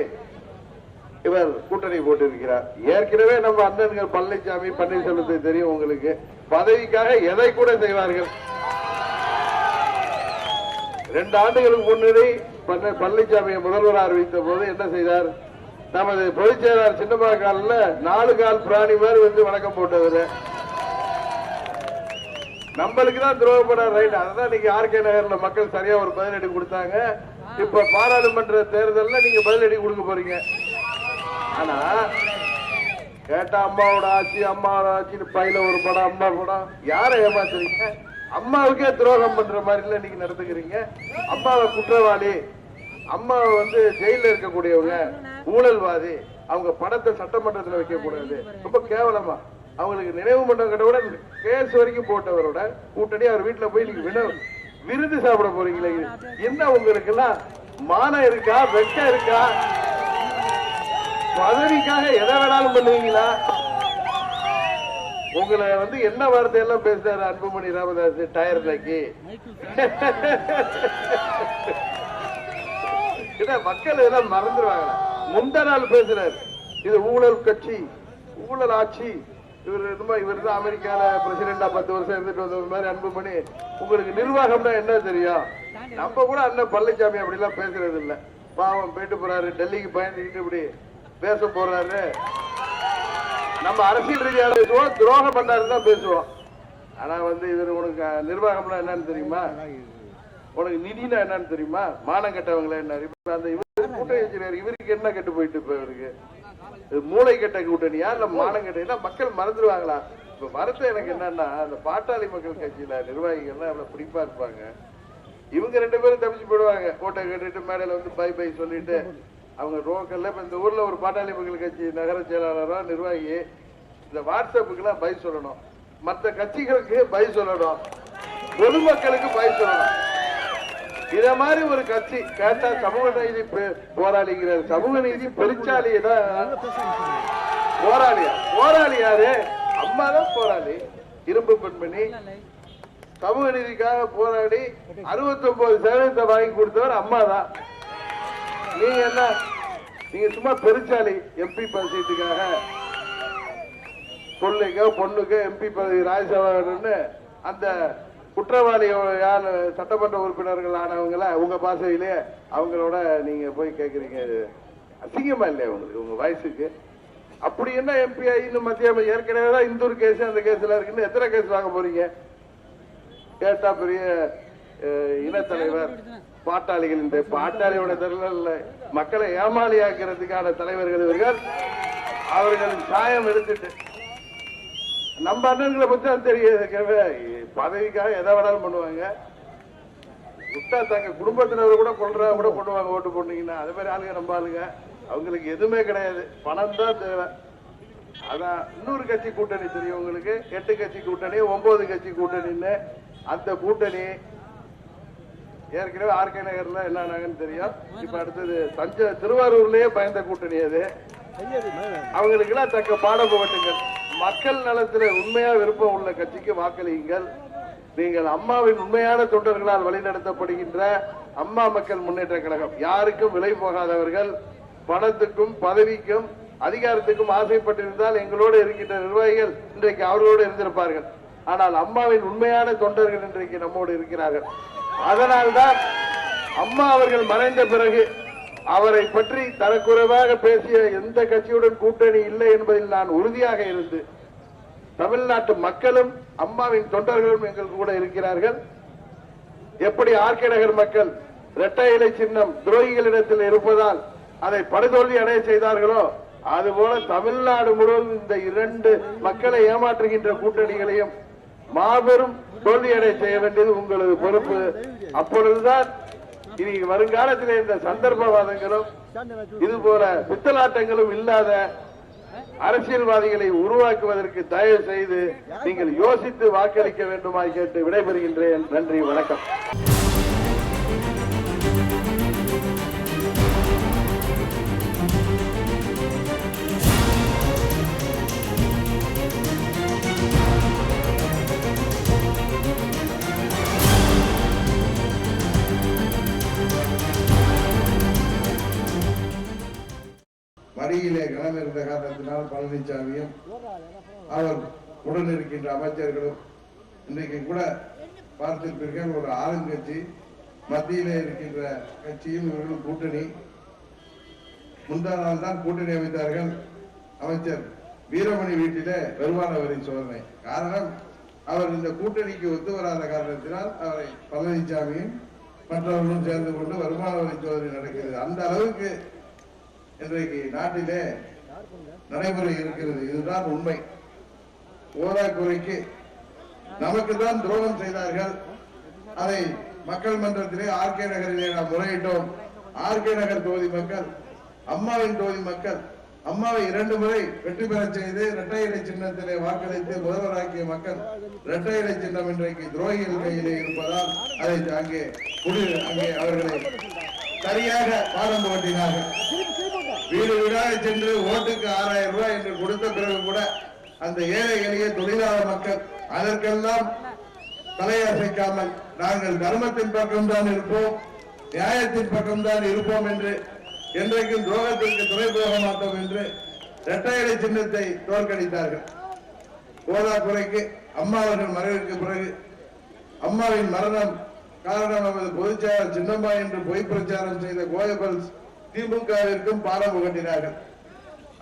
இவர் கூட்டணி போட்டிருக்கிறார். ஏற்கனவே நம்ம அண்ணன்கள் பழனிசாமி, பன்னீர்செல்வத்தை தெரியும் உங்களுக்கு, பதவிக்காக எதை கூட செய்வார்கள். 2 ஆண்டுகளுக்கு முன்னாடி பழனிசாமியை முதல்வர் அறிவித்த போது என்ன செய்தார்? நமது பொதுச் செயலாளர் சின்னப்பாக்கால 4 கால் பிராணி மாதிரி வந்து வணக்கம் போட்டவர். நம்மளுக்கு தான் துரோகப்படாத ரைட். அதான் நீங்க ஆர்கே நகர்ல மக்கள் சரியா ஒரு பதிலடி கொடுத்தாங்க. இப்ப பாராளுமன்ற தேர்தலில் நீங்க பதிலடி கொடுக்க போறீங்க. ஆனா கேட்டா அம்மாவோட ஆட்சின்னு பையில ஒரு படம், அம்மா படம். யாரை ஏமாத்துறீங்க? அம்மாவுக்கே துரோகம் பண்ற மாதிரி இல்ல நீங்க நடந்துக்கிறீங்க. அம்மாவை குற்றவாளி, அம்மாவை வந்து ஜெயில இருக்கக்கூடியவங்க, ஊழல்வாதி, அவங்க படத்தை சட்டமன்றத்தில் வைக்க கூடாது, ரொம்ப கேவலமா அவங்களுக்கு நினைவு மண்டபம் கட்டவிட கேஸ் வரைக்கும் போட்டவரோட கூட்டணி அவர் வீட்டுல போய் நீங்க விருது சாப்பிட போறீங்களே. என்ன உங்களுக்கு எல்லாம் மானம் இருக்கா? வெட்கம் இருக்கா? பதவிக்காக எதை வேணாலும் பண்ணுவீங்களா? உங்களை வந்து என்ன வார்த்தையெல்லாம் பேசுறாரு அன்புமணி ராமதாஸ் டயர்லக்கு. மக்கள் இதெல்லாம் மறந்துடுவாங்களா? முந்தா நாள் பேசுறாரு, இது ஊழல் கட்சி, ஊழல் ஆட்சி. இவர் தான் அமெரிக்கால பிரசிடண்டா 10 வருஷம் இருந்துட்டு வந்த மாதிரி அன்புமணி. உங்களுக்கு நிர்வாகம்னா என்ன தெரியும்? நம்ம கூட அண்ணன் பழனிசாமி அப்படி எல்லாம் பேசுறது இல்ல. பாவம் போயிட்டு போறாரு, டெல்லிக்கு பயந்துக்கிட்டு இப்படி பேச போறாரு. நம்ம அரசியல் ரீதியாக பேசுவோம், துரோகம் பண்ணாரு தான் பேசுவோம். ஆனா வந்து இவர் உனக்கு நிர்வாகம்னா என்னன்னு தெரியுமா? உனக்கு நிதினா என்னன்னு தெரியுமா? மானம் கட்டவங்கள என்ன? அந்த இவர் கூட்டணி வச்சிருக்காரு, இவருக்கு என்ன கெட்டு போயிட்டு இப்ப இவருக்கு மூளை கட்ட கூட்டணியா இல்ல மானம் கட்ட? மக்கள் மறந்துடுவாங்களா? இப்ப வருத்தம் எனக்கு என்னன்னா, அந்த பாட்டாளி மக்கள் கட்சியில நிர்வாகிகள்லாம் எவ்வளவு பிடிப்பா இருப்பாங்க. இவங்க 2 பேரும் தப்பிச்சு போயிடுவாங்க. கோட்டை கட்டிட்டு மேடையில வந்து பை பை சொல்லிட்டு அவங்க ரோக்கல்ல. இப்ப இந்த ஊர்ல ஒரு பாட்டாளி மக்கள் கட்சி நகர செயலாளரோ நிர்வாகி இந்த வாட்ஸ்அப்புக்கெல்லாம் பை சொல்லணும், மற்ற கட்சிகளுக்கு பை சொல்லணும், பொதுமக்களுக்கு பை சொல்லணும். இத மாதிரி ஒரு கட்சி கேட்டா சமூக நீதி போராளிங்கிறார். சமூக நீதி பெருச்சாலி போராளியா? போராளி யாரு? அம்மா தான் போராளி. இரும்பு பெண்மணி சமூக நீதிக்காக போராடி 69% வாங்கி கொடுத்தவர் அம்மா தான். நீங்க என்ன? நீங்க சும்மா பெருச்சாலி. எம்பி சீட்டுக்காக பொண்ணுக்கு எம்பி பதவி ராஜ்யசபான்னு அந்த குற்றவாளி யார் சட்டமன்ற உறுப்பினர்கள் ஆனவங்கள உங்க பாசையிலே அவங்களோட நீங்க போய் கேக்குறீங்க. அசிங்கமா இல்லையா உங்களுக்கு உங்க வயசுக்கு? அப்படி என்ன எம்பி இன்னும் மத்திய ஏற்கனவே தான் இந்தூர் கேஸ் அந்த கேஸ்ல இருக்குன்னு எத்தனை கேஸ் வாங்க போறீங்க? கேட்டா பெரிய இனத்தலைவர் பாட்டாளிகள். இந்த பாட்டாளியோட தெருல மக்களை ஏமாளியாக்குறதுக்கான தலைவர்கள் இவர்கள். அவர்களின் சாயம் எடுத்துட்டு நம்ம அண்ணன்களை பத்தி தான் தெரியாது. பதவிக்காக எதை வேணாலும் பண்ணுவாங்க. விட்டா தங்க குடும்பத்தினர் கூட கொள்றா கூட பண்ணுவாங்க ஓட்டு போட்டீங்கன்னா. அதே மாதிரி ஆளுங்க நம்ம ஆளுங்க. அவங்களுக்கு எதுவுமே கிடையாது, பணம் தான் தேவை. அதான் இன்னொரு கட்சி கூட்டணி தெரியும் உங்களுக்கு, 8 கட்சி கூட்டணி, 9 கட்சி கூட்டணின்னு. அந்த கூட்டணி ஏற்கனவே ஆர்கே நகர்ல என்னன்னு தெரியும். இப்ப அடுத்தது திருவாரூர்லயே பயந்த கூட்டணி அது. அவங்களுக்கு எல்லாம் தக்க பாடம் போட்டுங்கள். மக்கள் நலத்தில் உண்மையா விருப்பம் உள்ள கட்சிக்கு வாக்களியுங்கள். நீங்கள் அம்மாவின் உண்மையான தொண்டர்களால் வழிநடத்தப்படுகின்ற அம்மா மக்கள் முன்னேற்ற கழகம் யாருக்கும் விலை போகாதவர்கள், பணத்துக்கும் பதவிக்கும் அதிகாரத்துக்கும் ஆசைப்பட்டிருந்தால் எங்களோடு இருக்கின்ற நிர்வாகிகள் இன்றைக்கு அவர்களோடு இருந்திருப்பார்கள். ஆனால் அம்மாவின் உண்மையான தொண்டர்கள் இன்றைக்கு நம்மோடு இருக்கிறார்கள். அதனால்தான் அம்மா அவர்கள் மறைந்த பிறகு அவரை பற்றி தரக்குறைவாக பேசிய எந்த கட்சியுடன் கூட்டணி இல்லை என்பதில் நான் உறுதியாக இருந்து, தமிழ்நாட்டு மக்களும் அம்மாவின் தொண்டர்களும் எங்கள் கூட இருக்கிறார்கள். எப்படி ஆர்கே நகர் மக்கள் இரட்டை இலை சின்னம் துரோகிகளிடத்தில் இருப்பதால் அதை படுதோல்வி அடைய செய்தார்களோ, அதுபோல தமிழ்நாடு முழுவதும் இந்த 2 மக்களை ஏமாற்றுகின்ற கூட்டணிகளையும் மாபெரும் தோல்வியடை செய்ய வேண்டியது உங்களது பொறுப்பு. அப்பொழுதுதான் இனி வருங்காலத்தில் இந்த சந்தர்ப்பவாதங்களும் இதுபோல பித்தலாட்டங்களும் இல்லாத அரசியல்வாதிகளை உருவாக்குவதற்கு தயவு செய்து நீங்கள் யோசித்து வாக்களிக்க வேண்டுமாய் கேட்டு விடைபெறுகின்றேன். நன்றி, வணக்கம். மடியிலே கனம் இருந்த காரணத்தினால் பழனிசாமியும் அவர் உடன் இருக்கின்ற அமைச்சர்களும் இன்றைக்கு கூட பார்த்திருப்பீர்கள், ஒரு ஆளுங்கட்சி மத்தியிலே இருக்கின்ற கட்சியும் இவர்களும் கூட்டணி. முந்தா நாள் தான் கூட்டணி அமைத்தார்கள். அமைச்சர் வீரமணி வீட்டிலே வருமான வரி சோதனை. காரணம், அவர் இந்த கூட்டணிக்கு ஒத்து வராத காரணத்தினால் அவரை பழனிசாமியும் மற்றவர்களும் சேர்ந்து கொண்டு வருமான வரி சோதனை நடக்கிறது. அந்த அளவுக்கு இன்றைக்கு நாட்டிலே நடைமுறை இருக்கிறது. இதுதான் உண்மை. போதாக்குறைக்கு நமக்கு தான் துரோகம் செய்தார்கள். அதை மக்கள் மன்றத்திலே ஆர்கே நகரிலே நாம் முறையிட்டோம். ஆர்கே நகர் தொகுதி மக்கள், அம்மாவின் தொகுதி மக்கள், அம்மாவை 2 முறை வெற்றி பெற செய்து இரட்டை இலை சின்னத்திலே வாக்களித்து முதல்வராக்கிய மக்கள் இரட்டை இலை சின்னம் இன்றைக்கு துரோகிகள் கையிலே இருப்பதால் அதை அங்கே அவர்களை சரியாக பாடம் போட்டினார்கள். வீடு வீடாக சென்று ஓட்டுக்கு 6000 ரூபாய் என்று கொடுத்த பிறகு கூட அந்த ஏழை எளிய தொழிலாளர் மக்கள் அதற்கெல்லாம் தலையசைக்காமல் நாங்கள் தர்மத்தின் பக்கம்தான் இருப்போம், நியாயத்தின் பக்கம்தான் இருப்போம் என்று, என்றைக்கும் துரோகத்திற்கு துணை போக மாட்டோம் என்று இரட்டை இலை சின்னத்தை தோற்கடித்தார்கள். போதாக்குறைக்கு அம்மா அவர்கள் மறைவிற்கு பிறகு அம்மாவின் மரணம் காரணம் நமது பொதுச்செயலாளர் சின்னம்மா என்று பொய் பிரச்சாரம் செய்த கோயபல்ஸ் திமுகவிற்கும் பாடம் புகட்டினார்கள்.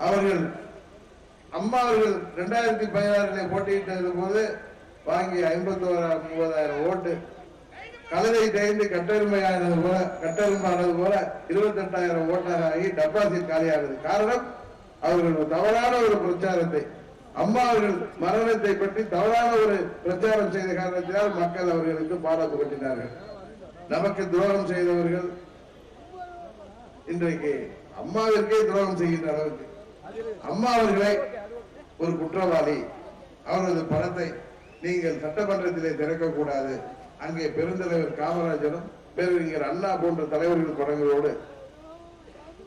அவர்கள் அம்மா அவர்கள் 2016 போட்டியிட்டது போது வாங்கி 51,000 ஓட்டு, கழுதை தேய்ந்து கட்டெருமையானது போல 28,000 ஓட்டாக ஆகி டெபாசிட் காலியாகுது. காரணம், அவர்கள் தவறான ஒரு பிரச்சாரத்தை, அம்மா அவர்கள் மரணத்தை பற்றி தவறான ஒரு பிரச்சாரம் செய்த காரணத்தினால் மக்கள் அவர்களுக்கு பாடம் புகட்டினார்கள். நமக்கு துரோகம் செய்தவர்கள் இன்றைக்கு அம்மாவிற்கே துரோகம் செய்கின்ற அளவுக்கு அம்மா அவர்களை ஒரு குற்றவாளி, அவரது பணத்தை நீங்கள் சட்டமன்றத்திலே திறக்கக்கூடாது. அங்கே பெருந்தலைவர் காமராஜரும் பேரறிஞர் அண்ணா போன்ற தலைவர்கள் படங்களோடு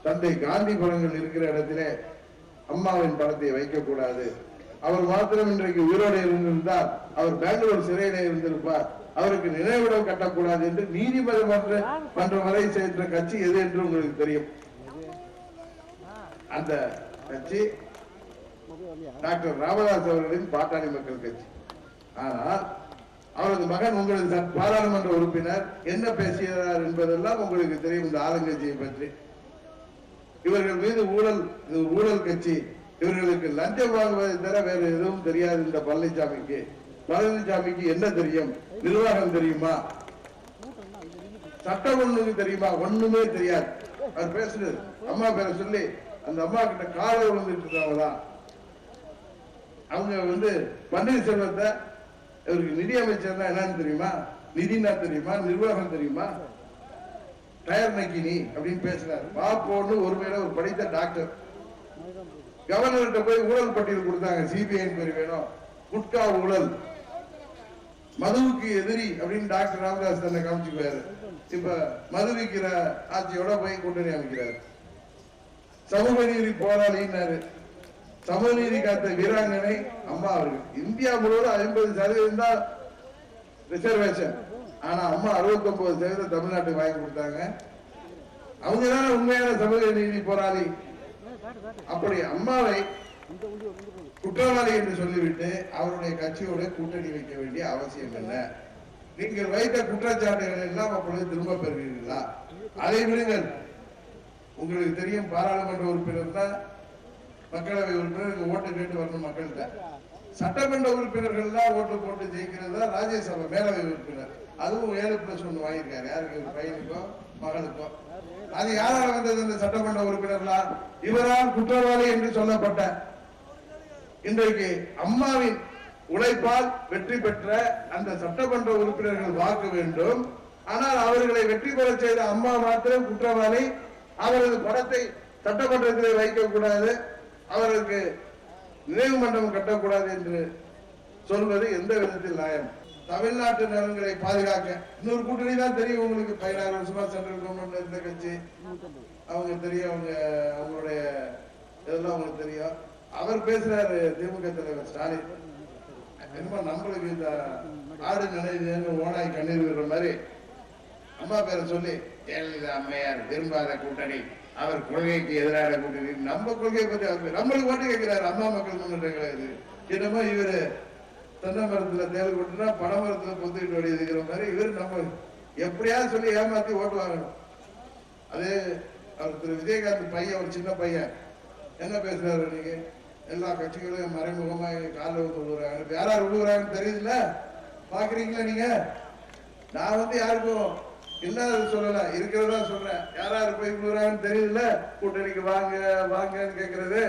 தந்தை காந்தி படங்கள் இருக்கிற இடத்திலே அம்மாவின் படத்தை வைக்கக்கூடாது. அவர் மாத்திரம் இன்றைக்கு உயிரோடு இருந்திருந்தால் அவர் பெங்களூர் சிறையிலே இருந்திருப்பார். அவருக்கு நினைவிடம் கட்டக்கூடாது என்று நீதிமன்றம் வரை சென்ற கட்சி எது என்று உங்களுக்கு தெரியும். அந்த கட்சி டாக்டர் ராமதாஸ் அவர்களின் பாட்டாளி மக்கள் கட்சி. ஆனால் அவரது மகன் உங்களது பாராளுமன்ற உறுப்பினர் என்ன பேசுகிறார் என்பதெல்லாம் உங்களுக்கு தெரியும். இந்த ஆளுங்கட்சியை பற்றி இவர்கள் மீது ஊழல் கட்சி, இவர்களுக்கு லஞ்சம் வாங்குவதை தவிர வேறு எதுவும் தெரியாது. இந்த பழனிசாமிக்கு என்ன தெரியும்? நிர்வாகம் தெரியுமா? சட்டம் ஒண்ணுக்கு தெரியுமா? ஒண்ணுமே தெரியாது. அவர் பேசுறது அம்மா பேர சொல்லி அந்த அம்மா கிட்ட கால விழுந்துட்டு இருக்காங்கதான். அவங்க பன்னீர்செல்வத்தை இவருக்கு நிதி அமைச்சர்னா என்னன்னு தெரியுமா? நிதினா தெரியுமா? நிர்வாகம் தெரியுமா? டயர் நக்கினி அப்படின்னு பேசுறாரு. பாப்போன்னு ஒருமையில ஒரு படித்த டாக்டர் கவர்னர்கிட்ட போய் ஊழல் பட்டியல் கொடுத்தாங்க. சிபிஐ என்கொயரி வேணும், குட்கா ஊழல், மதுவுக்கு எதிரி அப்படின்னு டாக்டர் ராமதாஸ் தன்னை காமிச்சுக்குவாரு. இப்ப மது விற்கிற ஆட்சியோட போய் கூட்டணி அமைக்கிறார். சமூக நீதி போராளினாரு. சமூக நீதி காத்த வீராங்கனை அம்மா அவர்கள். இந்தியா முழுவதும் 50% தான் ரிசர்வேஷன். ஆனா அம்மா 69% தமிழ்நாட்டுக்கு வாங்கி கொடுத்தாங்க. அவங்க தான் உண்மையான சமூக நீதி போராளி. அப்படி அம்மாவை குற்றவாளி என்று சொல்லிவிட்டு அவருடைய கட்சியோட கூட்டணி வைக்க வேண்டிய அவசியம் என்ன? நீங்கள் வைத்த குற்றச்சாட்டுகள் எல்லாம் அப்பொழுது திரும்ப பெறுவீர்களா? அதை விடுங்கள். உங்களுக்கு தெரியும், பாராளுமன்ற உறுப்பினர் தான் மக்களவை உறுப்பினர் ஓட்டு கேட்டு வரணும் மக்கள்கிட்ட. சட்டமன்ற உறுப்பினர்கள் தான் ஓட்டு போட்டு ஜெயிக்கிறது தான் ராஜ்யசபா மேலவை உறுப்பினர். அதுவும் 7+1 வாங்கியிருக்காரு. யாருக்கு? பையனுக்கோ மகளுக்கோ. அது யாரால வந்தது? இந்த சட்டமன்ற உறுப்பினர்களால். இவரால் குற்றவாளி என்று சொல்லப்பட்ட இன்றைக்கு அம்மாவின் உழைப்பால் வெற்றி பெற்ற அந்த சட்டமன்ற உறுப்பினர்கள் வாக்கு வேண்டும். ஆனால் அவர்களை வெற்றி பெற செய்த அம்மா மாத்திரம் குற்றவாளி. அவரது படத்தை சட்டமன்றத்தில் வைக்கக்கூடாது, அவருக்கு நினைவு மண்டபம் கட்டக்கூடாது என்று சொல்வது எந்த விதத்தில் நியாயம்? தமிழ்நாட்டு நலன்களை பாதுகாக்க இன்னொரு கூட்டணி தான் தெரியும் உங்களுக்கு. 16 வருஷமா சென்ட்ரல் கவர்மெண்ட் இருந்த கட்சி. அவங்க தெரியும், அவங்களுடைய இதெல்லாம் அவங்களுக்கு தெரியும். அவர் பேசுறாரு, திமுக தலைவர் ஸ்டாலின் என்னமோ நம்மளுக்கு இந்த ஆடு நினைவு ஓனாய் கண்ணீர் விடுற மாதிரி அம்மா பேரை சொல்லி, ஜெயலலிதா அம்மையார் விரும்பாத கூட்டணி, அவர் கொள்கைக்கு எதிரான கூட்டணி, நம்ம கொள்கையை பத்தி நம்மளுக்கு ஓட்டு கேட்கிறாரு. அம்மா மக்கள் முன்னேற்ற இது என்னமோ இவரு தென்னை மரத்துல தேர்வு கொட்டுனா பனை மரத்துல பொத்துக்கிட்டு ஓடி இருக்கிற மாதிரி இவர் நம்ம எப்படியாவது சொல்லி ஏமாத்தி ஓட்டு வாங்கணும். அது அவர் திரு விஜயகாந்த் பையன், ஒரு சின்ன பையன் என்ன பேசுறாரு? நீங்க எல்லா கட்சிகளையும் மறைமுகமா காலில் வந்து விழுவுறாங்க. யாரார் விழுவுறாங்கன்னு தெரியுதுல்ல, பாக்குறீங்களா நீங்க? நான் யாருக்கும் இல்லாத சொல்லல, இருக்கிறதா சொல்றேன். யாராரு போய் விழுவுறாங்கன்னு தெரியுதுல்ல. கூட்டணிக்கு வாங்க வாங்கன்னு கேட்கறது.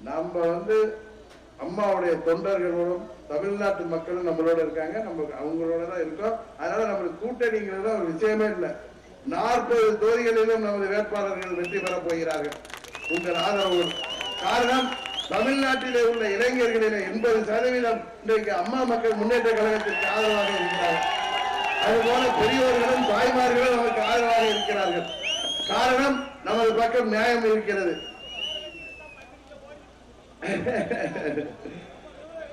நம்ம அம்மாவுடைய தொண்டர்களோடும் தமிழ்நாட்டு மக்களும் நம்மளோட இருக்காங்க, நம்ம அவங்களோட தான் இருக்கோம். அதனால நம்மளுக்கு கூட்டணிங்கிறது ஒரு விஷயமே இல்லை. 40 தொகுதிகளிலும் நமது வேட்பாளர்கள் வெற்றி பெறப் போகிறார்கள் உங்கள் ஆதரவு. காரணம், தமிழ்நாட்டிலே உள்ள இளைஞர்களிலே 80% இன்றைக்கு அம்மா மக்கள் முன்னேற்ற கழகத்திற்கு ஆதரவாக இருக்கிறார்கள். அதுபோல பெரியவர்களும் தாய்மார்களும் நமக்கு ஆதரவாக இருக்கிறார்கள். காரணம், நமது பக்கம் நியாயம் இருக்கிறது.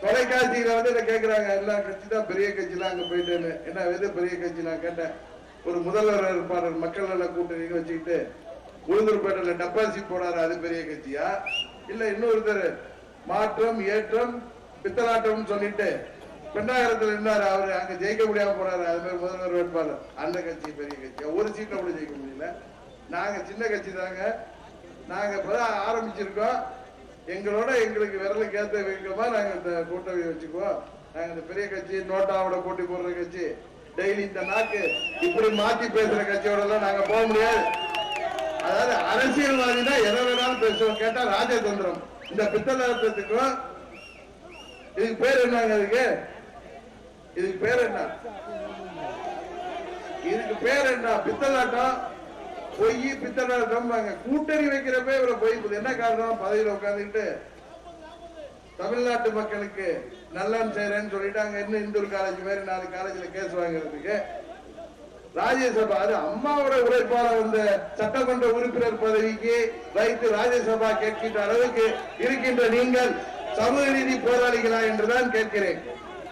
தொலைக்காட்சியில கேட்கிறாங்க, எல்லா கட்சி தான் பெரிய கட்சிலாம் அங்க போயிட்டேன்னு. என்ன எது பெரிய கட்சி? நான் கேட்டேன், ஒரு முதல்வர் இருப்பாரு மக்கள் நல கூட்டணி வச்சுக்கிட்டு உளுந்தூர்பேட்டையில டெபாசிட் போடாரு, அது பெரிய கட்சியா? இல்ல இன்னொருத்தர் மாற்றம் ஏற்றம் பித்தலாட்டம் சொல்லிட்டு பெண்ணாயிரத்துல இருந்தாரு, அவரு அங்க ஜெயிக்க முடியாம போறாரு, அது மாதிரி முதல்வர் வேட்பாளர், அந்த கட்சி பெரிய கட்சியா? ஒரு சீட்ல கூட ஜெயிக்க முடியல. நாங்க சின்ன கட்சி தாங்க, நாங்க இப்பதான் ஆரம்பிச்சிருக்கோம். எங்களோட எங்களுக்கு விரலுக்கு ஏற்ற வைக்கமா நாங்க இந்த கூட்டணி வச்சுக்குவோம். நாங்க இந்த பெரிய கட்சி, நோட்டாவோட போட்டி போடுற கட்சி, டெய்லி இந்த நாக்கு இப்படி மாத்தி பேசுற கட்சியோட எல்லாம் நாங்க போக முடியாது. அதாவது அரசியல்வாதினா எதை வேணாலும் பேசுவோம். கேட்டா ராஜதந்திரம். இந்த பித்தலாட்டத்துக்கும் இதுக்கு பேர் என்னங்க? இதுக்கு பேர் என்ன? இதுக்கு பேர் என்ன? பித்தலாட்டம், பொய், பித்தலாட்டம். கூட்டணி வைக்கிறப்ப இவரை பொய். என்ன காரணம்? பதவியில் உட்காந்துக்கிட்டு தமிழ்நாட்டு மக்களுக்கு நல்லன்னு செய்யறேன்னு சொல்லிட்டாங்க. இன்னும் இந்தூர் காலேஜ் மாதிரி 4 காலேஜ்ல கேஸ் வாங்குறதுக்கு ராஜ்யசபா, அது அம்மாவோட உழைப்பால வந்த சட்டமன்ற உறுப்பினர் பதவிக்கு வைத்து ராஜ்யசபா கேட்கின்ற அளவுக்கு இருக்கின்ற நீங்கள் சமூக நீதி போராளிகளா என்றுதான் கேட்கிறேன்.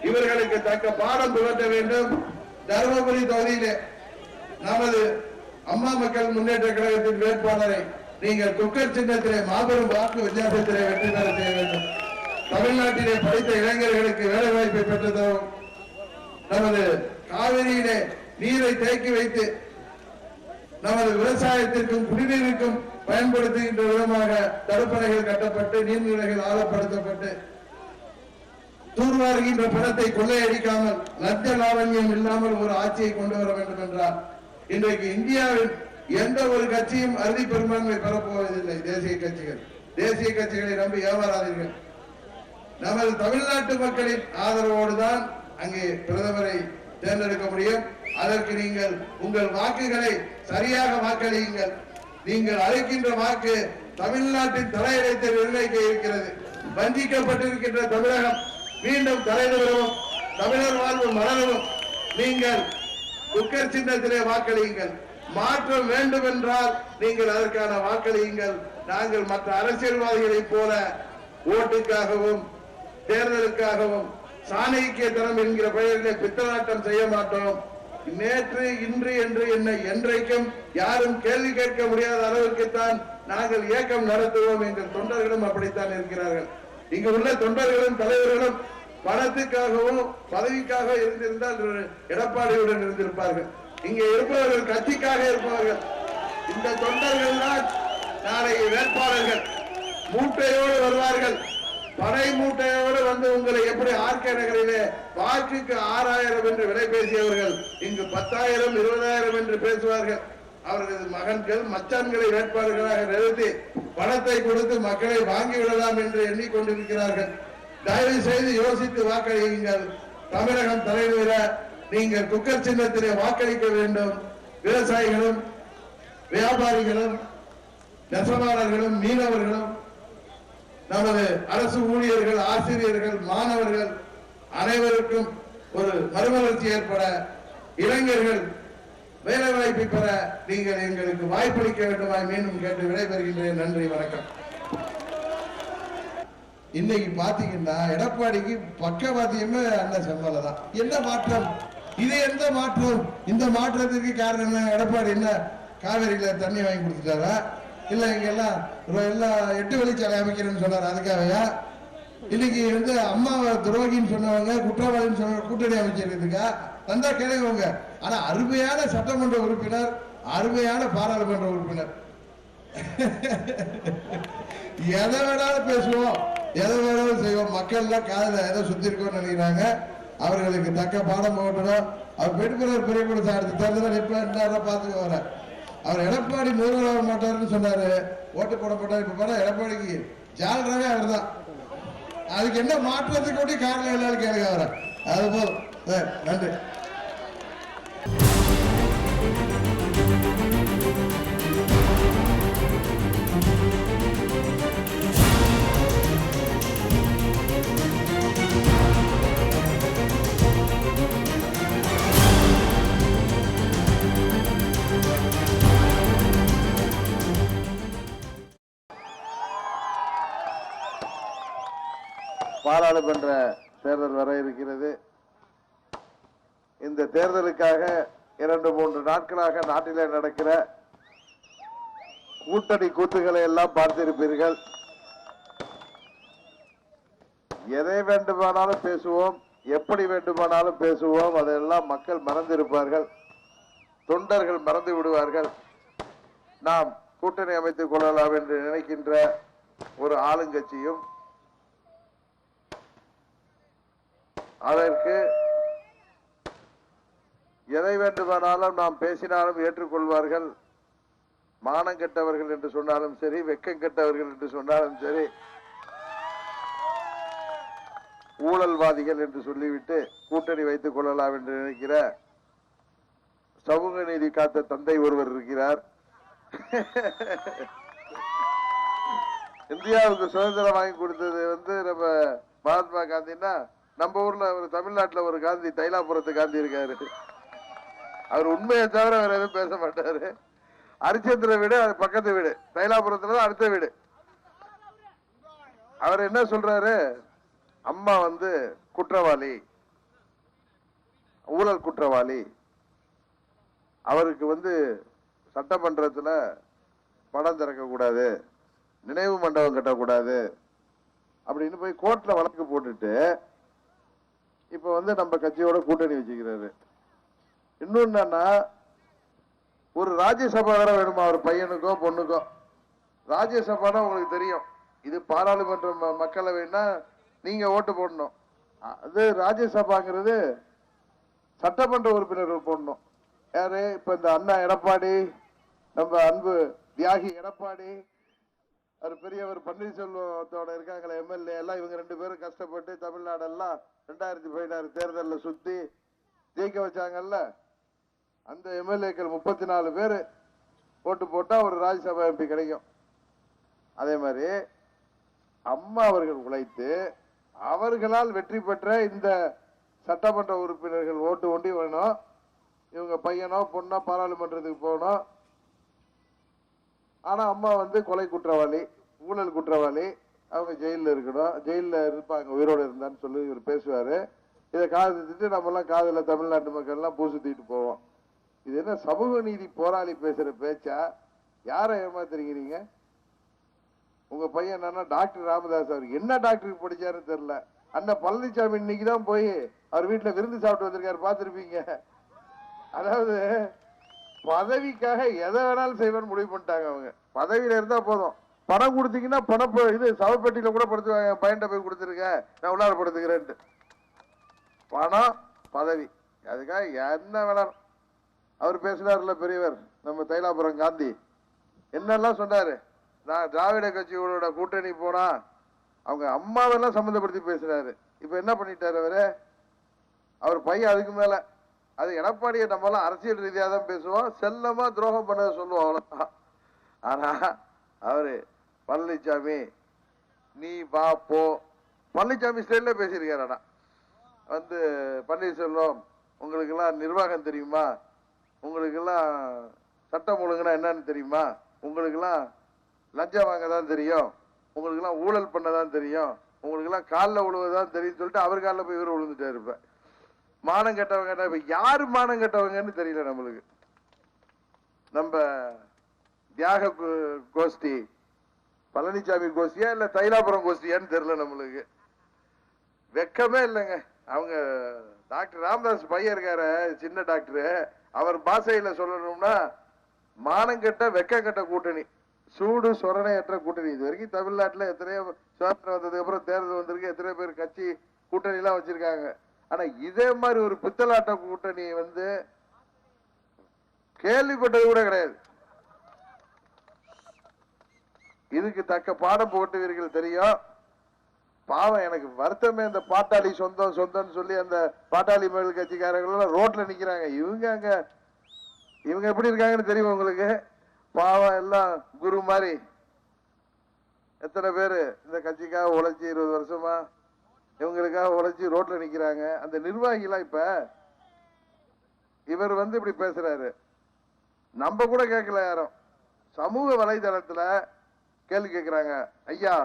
இவர்களுக்கு தக்க பாடம் புகட்ட வேண்டும். தருமபுரி தொகுதியிலே நமது அம்மா மக்கள் முன்னேற்ற கழகத்தின் வேட்பாளரை நீங்கள் குக்கர் சின்னத்திலே மாபெரும் வாக்கு வித்தியாசத்திலே வெற்றி பெற செய்ய வேண்டும். தமிழ்நாட்டிலே படித்த இளைஞர்களுக்கு வேலை வாய்ப்பை பெற்றதும், நமது காவிரியிலே நீரை தேக்கி வைத்து நமது விவசாயத்திற்கும் குடிநீருக்கும் பயன்படுத்துகின்ற விதமாக தடுப்பணைகள் கட்டப்பட்டு நீர்நிலைகள் ஆழப்படுத்தப்பட்டு தூர்வாருகின்ற பணத்தை கொள்ளையடிக்காமல் லஞ்ச லாவண்யம் இல்லாமல் ஒரு ஆட்சியை கொண்டு வர வேண்டும் என்றார். இன்றைக்கு இந்தியாவில் எந்த ஒரு கட்சியும் அறுதி பெரும்பான்மை பெறப்போவதில்லை. தேசிய கட்சிகளை நம்பி ஏமாறாதீர்கள். நமது தமிழ்நாட்டு மக்களின் ஆதரவோடு தான் அங்கே பிரதமரை தேர்ந்தெடுக்க முடியும். அதற்கு நீங்கள் உங்கள் வாக்குகளை சரியாக வாக்களியுங்கள். நீங்கள் அளிக்கின்ற வாக்கு தமிழ்நாட்டின் தலையிடத்தை நிர்ணயிக்க இருக்கிறது. வஞ்சிக்கப்பட்டிருக்கின்ற தமிழகம் மீண்டும் தலைநிறுவும், தமிழர் வாழ்வு மலரவும். நீங்கள் குக்கர் சின்னத்திலே வாக்களியுங்கள். மாற்றம் வேண்டும் என்றால் நீங்கள் அதற்கான வாக்களியுங்கள். நாங்கள் மற்ற அரசியல்வாதிகளைப் போல ஓட்டுக்காகவும் தேர்தலுக்காகவும் சாணக்கியத்தனம் என்கிற பெயரிலே பித்தலாட்டம் செய்ய மாட்டோம். நேற்று இன்று என்று என்னை என்றைக்கும் யாரும் கேள்வி கேட்க முடியாத அளவுக்குத்தான் நாங்கள் இயக்கம் நடத்துவோம். எங்கள் தொண்டர்களும் அப்படித்தான் இருக்கிறார்கள். இங்கு உள்ள தொண்டர்களும் தலைவர்களும் பணத்துக்காகவும் பதவிக்காக இருந்திருந்தால் எடப்பாடியுடன் இருந்திருப்பார்கள். இங்கே இருப்பவர்கள் கட்சிக்காக இருப்பவர்கள். இந்த தொண்டர்கள் தான் நாளை வேட்பாளர்கள். மூட்டையோடு வருவார்கள். படை மூட்டையோடு வந்து உங்களை எப்படி ஆர்கே நகரிலே வாக்குக்கு 6000 என்று விலை பேசியவர்கள் இங்கு 10,000 20,000 என்று பேசுவார்கள். அவர்களது மகன்கள் மச்சான்களை வேட்பாளர்களாக நிறுத்தி பணத்தை கொடுத்து மக்களை வாங்கிவிடலாம் என்று எண்ணிக்கொண்டிருக்கிறார்கள். தயவு செய்து யோசித்து வாக்களியுங்கள். தமிழகம் தலைவர நீங்கள் குக்கர் சின்னத்திலே வாக்களிக்க வேண்டும். விவசாயிகளும் வியாபாரிகளும் நெசவாளர்களும் மீனவர்களும் நமது அரசு ஊழியர்கள் ஆசிரியர்கள் மாணவர்கள் அனைவருக்கும் ஒரு மறுமலர்ச்சி ஏற்பட இளைஞர்கள் வேலை வாய்ப்பை பெற நீங்கள் எங்களுக்கு வாய்ப்பளிக்க வேண்டுமாய் மீண்டும் கேட்டு விடைபெறுகின்றேன். நன்றி, வணக்கம். இன்னைக்கு பாத்தீங்கன்னா எடப்பாடிக்கு பக்கவாதியமே அண்ணன் செம்மல தான். என்ன மாற்றம் இது? எந்த மாற்றம்? இந்த மாற்றத்திற்கு காரணம் என்ன? எடப்பாடி என்ன காவேரியில தண்ணி வாங்கி கொடுத்துட்டாரா? இல்ல இங்க எல்லாம் 8 வழிச்சாலை அமைக்கிறேன்னு சொன்னார், அதுக்காகயா? இன்னைக்கு வந்து அம்மாவை துரோகின்னு சொன்னவங்க குற்றவாளின்னு சொன்ன கூட்டணி அமைச்சிருக்கா? வந்தா கேளுங்க. ஆனா அருமையான சட்டமன்ற உறுப்பினர், அருமையான பாராளுமன்ற உறுப்பினர். எதை வேணாலும் பேசுவோம், எதை வேணாலும் செய்வோம். மக்கள் எல்லாம் காதல ஏதோ சுத்தி இருக்கோம்னு நினைக்கிறாங்க. அவர்களுக்கு தக்க பாடம் போகணும். அவர் போயிட்டு பெரிய கூட அடுத்த தேர்தலில் நிற்பாரு, பார்த்துக்க வர. அவர் எடப்பாடி முதல்வராக மாட்டாருன்னு சொன்னாரு, ஓட்டு போட மாட்டாரு. இப்ப பாரு எடப்பாடிக்கு ஜாலராவே அவர் தான். அதுக்கு என்ன மாற்றத்துக்கு கூட காரணம் இல்லைன்னு கேளுங்க அவரை. அது போதும். நன்றி. பாராளுமன்ற தேர்தல் வர இருக்கிறது. இந்த தேர்தலுக்காக 2-3 நாட்களாக நாட்டிலே நடக்கிற கூட்டணி கூத்துக்களை எல்லாம் பார்த்திருப்பீர்கள். எதை வேண்டுமானாலும் பேசுவோம், எப்படி வேண்டுமானாலும் பேசுவோம். அதெல்லாம் மக்கள் மறந்திருப்பார்கள், தொண்டர்கள் மறந்து விடுவார்கள். நாம் கூட்டணி அமைத்துக் கொள்ளலாம் என்று நினைக்கின்ற ஒரு ஆளுங்கட்சியும் அதற்கு எதை வேண்டுமானாலும் நாம் பேசினாலும் ஏற்றுக்கொள்வார்கள். மானம் கெட்டவர்கள் என்று சொன்னாலும் சரி, வெக்கம் கெட்டவர்கள் என்று சொன்னாலும் சரி, ஊழல்வாதிகள் என்று சொல்லிவிட்டு கூட்டணி வைத்துக் கொள்ளலாம் என்று நினைக்கிற சமூக நீதி காத்த தந்தை ஒருவர் இருக்கிறார். இந்தியாவுக்கு சுதந்திரம் வாங்கி கொடுத்தது வந்து நம்ம மகாத்மா காந்தின்னா, நம்ம ஊர்ல ஒரு தமிழ்நாட்டுல ஒரு காந்தி, தைலாபுரத்து காந்தி இருக்காரு. அவர் உண்மையை தவிர வேற எதுவும் பேச மாட்டாரு. ஹரிச்சந்திர வீடு அது பக்கத்து வீடு, தைலாபுரத்துல அடுத்த வீடு. அவர் என்ன சொல்றாரு, அம்மா வந்து குற்றவாளி, ஊழல் குற்றவாளி, அவருக்கு வந்து சட்டமன்றத்துல படம் திறக்க கூடாது, நினைவு மண்டபம் கட்டக்கூடாது அப்படின்னு போய் கோர்ட்ல வழக்கு போட்டுட்டு இப்ப வந்து நம்ம கட்சியோட கூட்டணி வச்சுக்கிறாரு. இன்னொன்னு என்னன்னா, ஒரு ராஜ்யசபா வேற வேணுமா அவர் பையனுக்கோ பொண்ணுக்கோ? ராஜ்யசபானா உங்களுக்கு தெரியும், இது பாராளுமன்ற மக்களவைன்னா நீங்க ஓட்டு போடணும். அது ராஜ்யசபாங்கிறது சட்டமன்ற உறுப்பினர்கள் போடணும். யாரு? இப்ப இந்த அண்ணா எடப்பாடி, நம்ம அன்பு தியாகி எடப்பாடி, அவர் பெரியவர் பன்னீர்செல்வத்தோட இருக்காங்களே எம்எல்ஏ எல்லாம், இவங்க 2 பேரும் கஷ்டப்பட்டு தமிழ்நாடெல்லாம் 2016 தேர்தலில் சுத்தி ஜெயிக்க வச்சாங்கல்ல. அந்த எம்எல்ஏக்கள் 34 பேர் ஓட்டு போட்டா ஒரு ராஜ்யசபா எம்பி கிடைக்கும். அதே மாதிரி அம்மா அவர்கள் உழைத்து அவர்களால் வெற்றி பெற்ற இந்த சட்டமன்ற உறுப்பினர்கள் ஓட்டு ஒண்டி வேணும். இவங்க பையனோ பொண்ணோ பாராளுமன்றத்துக்கு போகணும். ஆனா அம்மா வந்து கொலை குற்றவாளி, ஊழல் குற்றவாளி, அவங்க ஜெயிலில் இருக்கணும், ஜெயிலில் இருப்பாங்க உயிரோடு இருந்தான்னு சொல்லி இவர் பேசுவாரு. இதை காது திட்டு நம்மலாம் காதுல தமிழ்நாட்டு மக்கள்லாம் பூசுத்திட்டு போவோம். இது என்ன சமூக நீதி போராளி பேசுற பேச்சா? யாரை ஏமாத்துறீங்க நீங்க? உங்க பையன் என்னன்னா டாக்டர் ராமதாஸ், அவர் என்ன டாக்டருக்கு படிச்சாருன்னு தெரியல. அண்ணன் பழனிசாமி இன்னைக்கு தான் போய் அவர் வீட்டுல விருந்து சாப்பிட்டு வந்திருக்காரு, பார்த்திருப்பீங்க. அதாவது பதவிக்காக எதை வேணாலும் செய்வேன்னு முடிவு பண்ணிட்டாங்க அவங்க. பதவியில இருந்தா போதும், பணம் கொடுத்தீங்கன்னா பணம் இது சவப்பெட்டியில கூட படுத்துவாங்க. பையன்ட்ட போய் கொடுத்துருக்கேன், நான் உள்ளார படுத்துக்கிறேன்ட்டு. பணம் பதவி, அதுக்காக என்ன வேணாலும். அவர் பேசினார்ல பெரியவர் நம்ம தைலாபுரம் காந்தி, என்னெல்லாம் சொன்னாரு. நான் திராவிட கட்சிகளோட கூட்டணி போனா அவங்க அம்மாவெல்லாம் சம்மந்தப்படுத்தி பேசுறாரு. இப்ப என்ன பண்ணிட்டாரு அவரு? அவர் பையன் அதுக்கு மேல. அது எடப்பாடியை நம்மளாம் அரசியல் ரீதியாக தான் பேசுவோம், செல்லமா துரோகம் பண்ண சொல்லுவோம், அவ்வளவுதான். ஆனா அவரு பழனிசாமி நீ வா போ, பழனிசாமி ஸ்டைல்ல பேசியிருக்காரு. வந்து பன்னீர்செல்வம் உங்களுக்கெல்லாம் நிர்வாகம் தெரியுமா? உங்களுக்கெல்லாம் சட்டம் ஒழுங்குனா என்னன்னு தெரியுமா? உங்களுக்கெல்லாம் லஞ்சம் வாங்க தான் தெரியும், உங்களுக்கெல்லாம் ஊழல் பண்ண தான் தெரியும், உங்களுக்கெல்லாம் காலில் விழுவதான் தெரியும் சொல்லிட்டு அவர் காலில் போய் இவர் விழுந்துட்டாரு. இருப்ப மானம் கெட்டவங்க. இப்ப யாரு மானம் கெட்டவங்கன்னு தெரியல நம்மளுக்கு. நம்ம தியாக கோஷ்டி பழனிசாமி கோஷ்டியா இல்ல தைலாபுரம் கோஷ்டியான்னு தெரியல நம்மளுக்கு. வெக்கமே இல்லைங்க. அவங்க டாக்டர் ராமதாஸ் பையன் இருக்காரு, சின்ன டாக்டரு, அவர் பாஷையில சொல்லணும்னா மானங்கெட்ட வெக்கங்கெட்ட கூட்டணி, சூடு சொரணையற்ற கூட்டணி. இது வரைக்கும் தமிழ்நாட்டில் எத்தனையோ சுதந்திரம் வந்ததுக்கு அப்புறம் தேர்தல் வந்திருக்கு, எத்தனையோ பேர் கட்சி கூட்டணி எல்லாம் வச்சிருக்காங்க. ஆனா இதே மாதிரி ஒரு பித்தலாட்ட கூட்டணி வந்து கேள்விப்பட்டது கூட கிடையாது. இதுக்கு தக்க பாடம் போட்டுவீர்கள் தெரியும். பாவம், எனக்கு வருத்தமே. அந்த பாட்டாளி சொந்தம் சொந்தம்னு சொல்லி அந்த பாட்டாளி மேல் கட்சிக்காரர்கள் ரோட்ல நிக்கிறாங்க. இவங்க எப்படி இருக்காங்கன்னு தெரியும் உங்களுக்கு? பாவம், எல்லாம் குரு மாதிரி. எத்தனை பேரு இந்த கட்சிக்காக உழைச்சி 20 வருஷமா இவங்களுக்காக உழைச்சி ரோட்ல நிக்கிறாங்க. அந்த நிர்வாகிலாம் இப்ப இவர் வந்து இப்படி பேசுறாரு, நம்ம கூட கேட்கல யாரும். சமூக வலைதளத்துல கேள்வி கேட்கிறாங்க, ஐயா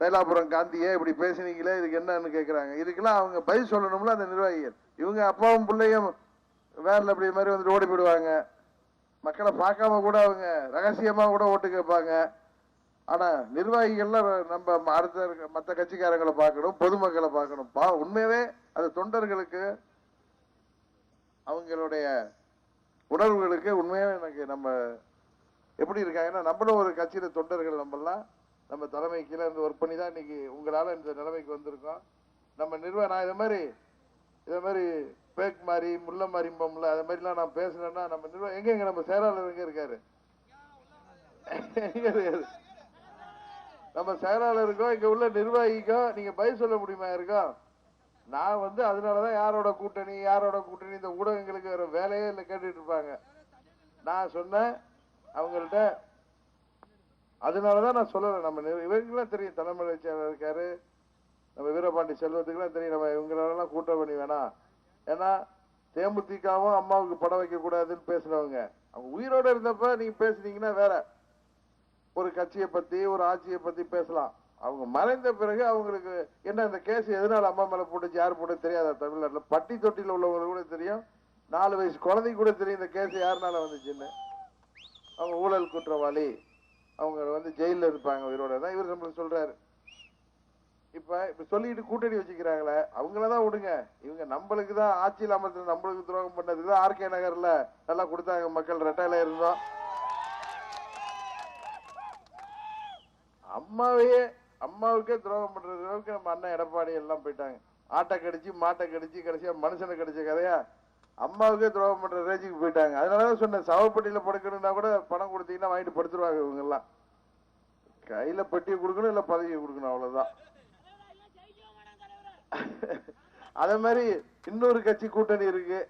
தைலாபுரம் காந்தியே இப்படி பேசினீங்களே, இதுக்கு என்னன்னு கேட்கிறாங்க. இதுக்கெல்லாம் அவங்க பதில் சொல்லணும்ல அந்த நிர்வாகிகள். இவங்க அப்பாவும் பிள்ளையும் வேன்ல இப்படி மாதிரி வந்து ஓடி போயிடுவாங்க. மக்களை பார்க்காம கூட அவங்க ரகசியமா கூட ஓட்டு கேட்பாங்க. ஆனா நிர்வாகிகள்லாம் நம்ம அடுத்த மற்ற கட்சிக்காரங்களை பார்க்கணும், பொதுமக்களை பார்க்கணும். உண்மையாவே அது தொண்டர்களுக்கு அவங்களுடைய உணர்வுகளுக்கு உண்மையாவே எனக்கு நம்ம எப்படி இருக்காங்கன்னா, நம்மளும் ஒரு கட்சியில தொண்டர்கள், நம்மளாம் நம்ம தலைமை கீழே இருந்து ஒர்க் பண்ணி தான் இன்னைக்கு உங்களால இந்த நிலைமைக்கு வந்திருக்கோம். நம்ம நான் இதை மாதிரி பேக் மாதிரி முல்லை மாதிரி போம்ல, அது மாதிரிலாம் நான் பேசுறேன்னா நம்ம நிர்வாகம் எங்க நம்ம செயலாளர் எங்க இருக்காரு? நம்ம செயலாளருக்கும் இங்க உள்ள நிர்வாகிக்கும் நீங்க பதில் சொல்ல முடியுமா இருக்கோம்? நான் வந்து அதனாலதான் யாரோட கூட்டணி இந்த ஊடகங்களுக்கு வேற வேலையே இல்லை கேட்டுட்டு இருப்பாங்க. நான் சொன்னேன் அவங்கள்ட்ட, அதனாலதான் நான் சொல்லல. நம்ம இவங்களுக்கெல்லாம் தெரியும், தலைமை செயலர் இருக்காரு, நம்ம வீரபாண்டி செல்வத்துக்குலாம் தெரியும், நம்ம இவங்களெல்லாம் கூட்டம் பண்ணி வேணாம். ஏன்னா தேமுதிகவும் அம்மாவுக்கு படம் வைக்க கூடாதுன்னு பேசுறவங்க. அவங்க உயிரோட இருந்தப்ப நீங்க பேசுனீங்கன்னா வேற ஒரு கட்சியை பத்தி ஒரு ஆட்சியை பத்தி பேசலாம். அவங்க மறைந்த பிறகு அவங்களுக்கு என்ன இந்த கேஸ் எதனால அம்மா மேல போட்டுச்சு, யார் போட்டு தெரியாதா? தமிழ்நாட்டில் பட்டி தொட்டியில் உள்ளவங்களுக்கு கூட தெரியும், 4 வயசு குழந்தைக்கு கூட தெரியும் இந்த கேஸ் யாருனால வந்துச்சுன்னு. அவங்க ஊழல் குற்றவாளி, அவங்க வந்து ஜெயில இருப்பாங்க உயிரோட தான் இவர் நம்மளுக்கு சொல்றாரு. இப்ப சொல்லிட்டு கூட்டணி வச்சுக்கிறாங்களே, அவங்களதான் விடுங்க. இவங்க நம்மளுக்கு தான் ஆட்சியில் அமர்த்து, நம்மளுக்கு துரோகம் பண்ணதுக்கு தான் ஆர்கே நகர்ல நல்லா கொடுத்தாங்க மக்கள், ரெட்டையில இருந்தோம். அம்மாவுக்கே துரோகம் பண்றது அளவுக்கு நம்ம அண்ணன் எடப்பாடி எல்லாம் போயிட்டாங்க. ஆட்டை கடிச்சு மாட்டை கடிச்சு கடைசியா மனுஷனை கடிச்ச கதையா அம்மாவுக்கே துரோகம் பண்ற ரேஞ்சுக்கு போயிட்டாங்க. அதனாலதான் சொன்னேன், சவப்பட்டியில படுக்கணும்னா கூட பணம் கொடுத்தீங்கன்னா வாங்கிட்டு படுத்துருவாங்க இவங்க எல்லாம். கையில பெட்டியை கொடுக்கணும் இல்ல பதவியை கொடுக்கணும், அவ்வளவுதான். அதே மாதிரி இன்னொரு கட்சி கூட்டணி இருக்கு,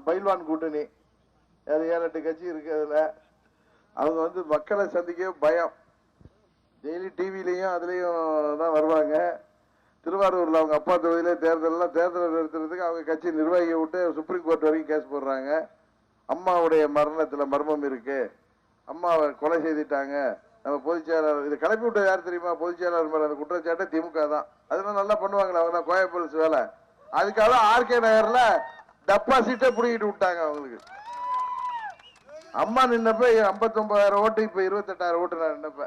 பைல்வான் கூட்டணி. அது 7-8 கட்சி இருக்கு. அதுல அவங்க வந்து மக்களை சந்திக்க பயம். டெய்லி டிவிலையும் அதுலயும் தான் வருவாங்க. திருவாரூர்ல அவங்க அப்பா தொகுதியிலே தேர்தல் நிறுத்துறதுக்கு அவங்க கட்சி நிர்வாகியை விட்டு சுப்ரீம் கோர்ட் வரைக்கும் கேஸ் போடுறாங்க. அம்மாவுடைய மரணத்துல மர்மம் இருக்கு, அம்மாவை கொலை செய்துட்டாங்க, நம்ம பொதுச் செயலாளர் இதை கிளப்பி விட்டது யார் தெரியுமா? பொதுச் செயலாளர் மேல அந்த குற்றச்சாட்டு திமுக தான். அதெல்லாம் நல்லா பண்ணுவாங்களா அவங்க? கோய போலீஸ் வேலை அதுக்காக ஆர்கே நகர்ல டெபாசிட்டே புடிக்கிட்டு விட்டாங்க அவங்களுக்கு. அம்மா நின்னப்ப 59,000 ஓட்டு, இப்ப 28,000 ஓட்டு. நான் நின்னப்ப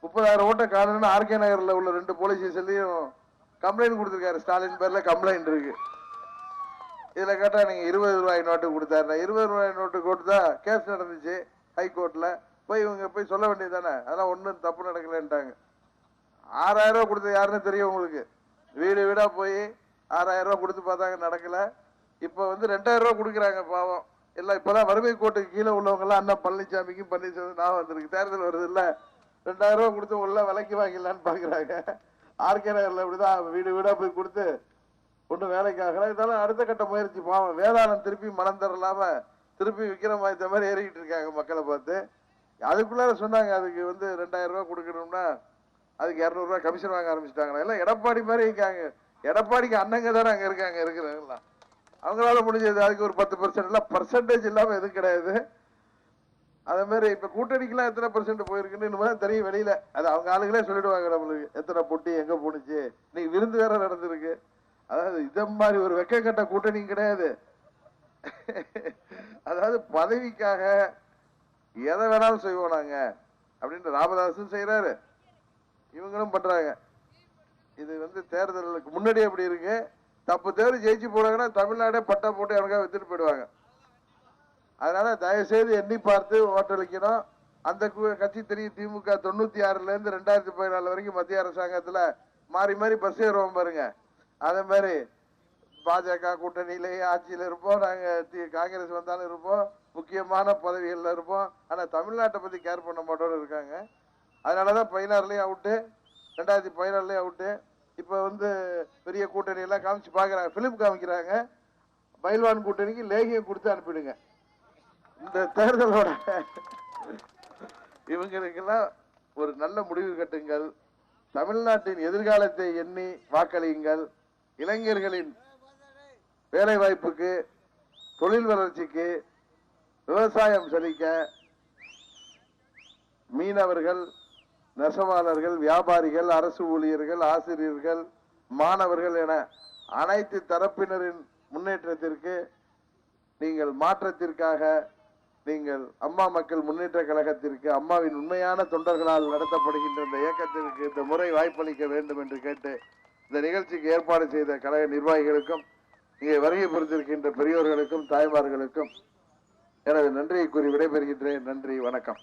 30,000 ஓட்டை காணுன்னு ஆர்கே நகர்ல உள்ள 2 போலீஸ் ஸ்டேஷன்லயும் கம்ப்ளைண்ட் கொடுத்திருக்காரு. ஸ்டாலின் பேர்ல கம்ப்ளைண்ட் இருக்கு. இதுல கேட்டா நீங்க 20 ரூபாய் நோட்டு கொடுத்தாரு. 20 ரூபாய் நோட்டு கொடுத்தா கேஸ் நடந்துச்சு ஹைகோர்ட்ல. போய் இவங்க போய் சொல்ல வேண்டியது தானே, அதெல்லாம் ஒன்றும் தப்பு நடக்கலன்ட்டாங்க. 6,000 ரூபாய் கொடுத்தது யாருன்னு தெரியும் உங்களுக்கு. வீடு வீடா போய் 6,000 ரூபாய் கொடுத்து பார்த்தாங்க, நடக்கல. இப்ப வந்து 2,000 ரூபாய் கொடுக்குறாங்க பாவம் எல்லாம். இப்பதான் வறுமை கோட்டுக்கு கீழே உள்ளவங்க எல்லாம் அண்ணா பழனிசாமிக்கும் பன்னீர்செல்வம் நான் வந்திருக்கு. தேர்தல் வருது இல்ல, 2,000 ரூபாய் கொடுத்து உள்ள விலைக்கு வாங்கிடலான்னு பாக்குறாங்க. ஆர்கே நகர்ல இப்படிதான் வீடு வீடா போய் கொடுத்து ஒன்றும் வேலைக்காகல. இதெல்லாம் அடுத்த கட்ட முயற்சி. பாவம் வேதாளம் திருப்பி மனம் தரலாம திருப்பி விக்ரமாதித்த மாதிரி ஏறிக்கிட்டு இருக்காங்க மக்களை பார்த்து. அதுக்குள்ளார சொன்னாங்க அதுக்கு வந்து 2,000 ரூபாய் கொடுக்கணும்னா அதுக்கு 200 ரூபாய் கமிஷன் வாங்க ஆரம்பிச்சிட்டாங்களா. எல்லாம் எடப்பாடி மாதிரி இருக்காங்க. எடப்பாடிக்கு அண்ணங்க தானே அங்க இருக்காங்க இருக்கிறாங்களா. அவங்களால முடிஞ்சது அதுக்கு ஒரு 10% எல்லாம் பர்சன்டேஜ் இல்லாம எதுவும் கிடையாது. அதே மாதிரி இப்ப கூட்டணிக்கெல்லாம் எத்தனை % போயிருக்குன்னு இன்னும் தெரியும் வெளியில. அது அவங்க ஆளுங்களே சொல்லிடுவாங்க நம்மளுக்கு எத்தனை பொட்டி எங்க போனுச்சு. நீ விருந்து வேற நடந்திருக்கு. அதாவது இத மாதிரி ஒரு வெக்க கட்ட கூட்டணியும் கிடையாது. அதாவது பதவிக்காக எதை வேணாலும் செய்வோம் நாங்க அப்படின்னு ராமதாசும் செய்யறாரு, இவங்களும் பண்றாங்க. இது வந்து தேர்தலுக்கு முன்னாடி எப்படி இருக்கு, தப்பு தேர்வு ஜெயிச்சு போறாங்கன்னா தமிழ்நாடே பட்டா போட்டு எனக்காக வித்துட்டு போயிடுவாங்க. அதனால தயவு செய்து எண்ணி பார்த்து ஓட்டளிக்கணும். அந்த கட்சி தெரியும். திமுக 96ல இருந்து 2014 வரைக்கும் மத்திய அரசாங்கத்துல மாறி மாறி பஸ் ஏறுவோம் பாருங்க. அதே மாதிரி பாஜக கூட்டணியிலேயே ஆட்சியில இருப்போம், நாங்க காங்கிரஸ் வந்தாலும் இருப்போம், முக்கியமான பதவிகள்ல இருப்போம். ஆனா தமிழ்நாட்டை பத்தி கேர் பண்ண மாட்டோம்னு இருக்காங்க. அதனாலதான் 16லயும் அவுட்டு, 2014லயும் அவுட்டு. இப்ப வந்து பெரிய கூட்டணி எல்லாம் காமிச்சு பாக்குறாங்க, பிலிம் காமிக்கிறாங்க. பயில்வான் கூட்டணிக்கு லேகியம் கொடுத்து அனுப்பிடுங்க. இந்த தேர்தலோட இவங்களுக்கெல்லாம் ஒரு நல்ல முடிவு கட்டுங்கள். தமிழ்நாட்டின் எதிர்காலத்தை எண்ணி வாக்களியுங்கள். இளைஞர்களின் வேலை வாய்ப்புக்கு, தொழில் வளர்ச்சிக்கு, விவசாயம் செழிக்க, மீனவர்கள், நெசவாளர்கள், வியாபாரிகள், அரசு ஊழியர்கள், ஆசிரியர்கள், மாணவர்கள் என அனைத்து தரப்பினரின் முன்னேற்றத்திற்கு, நீங்கள் மாற்றத்திற்காக, நீங்கள் அம்மா மக்கள் முன்னேற்ற கழகத்திற்கு, அம்மாவின் உண்மையான தொண்டர்களால் நடத்தப்படுகின்ற இந்த இயக்கத்திற்கு இந்த முறை வாய்ப்பளிக்க வேண்டும் என்று கேட்டு இந்த நிகழ்ச்சிக்கு ஏற்பாடு செய்த கழக நிர்வாகிகளுக்கும் இங்கே வருகை புரிந்திருக்கின்ற பெரியோர்களுக்கும் தாய்மார்களுக்கும் எனது நன்றியை கூறி விடைபெறுகின்றேன். நன்றி, வணக்கம்.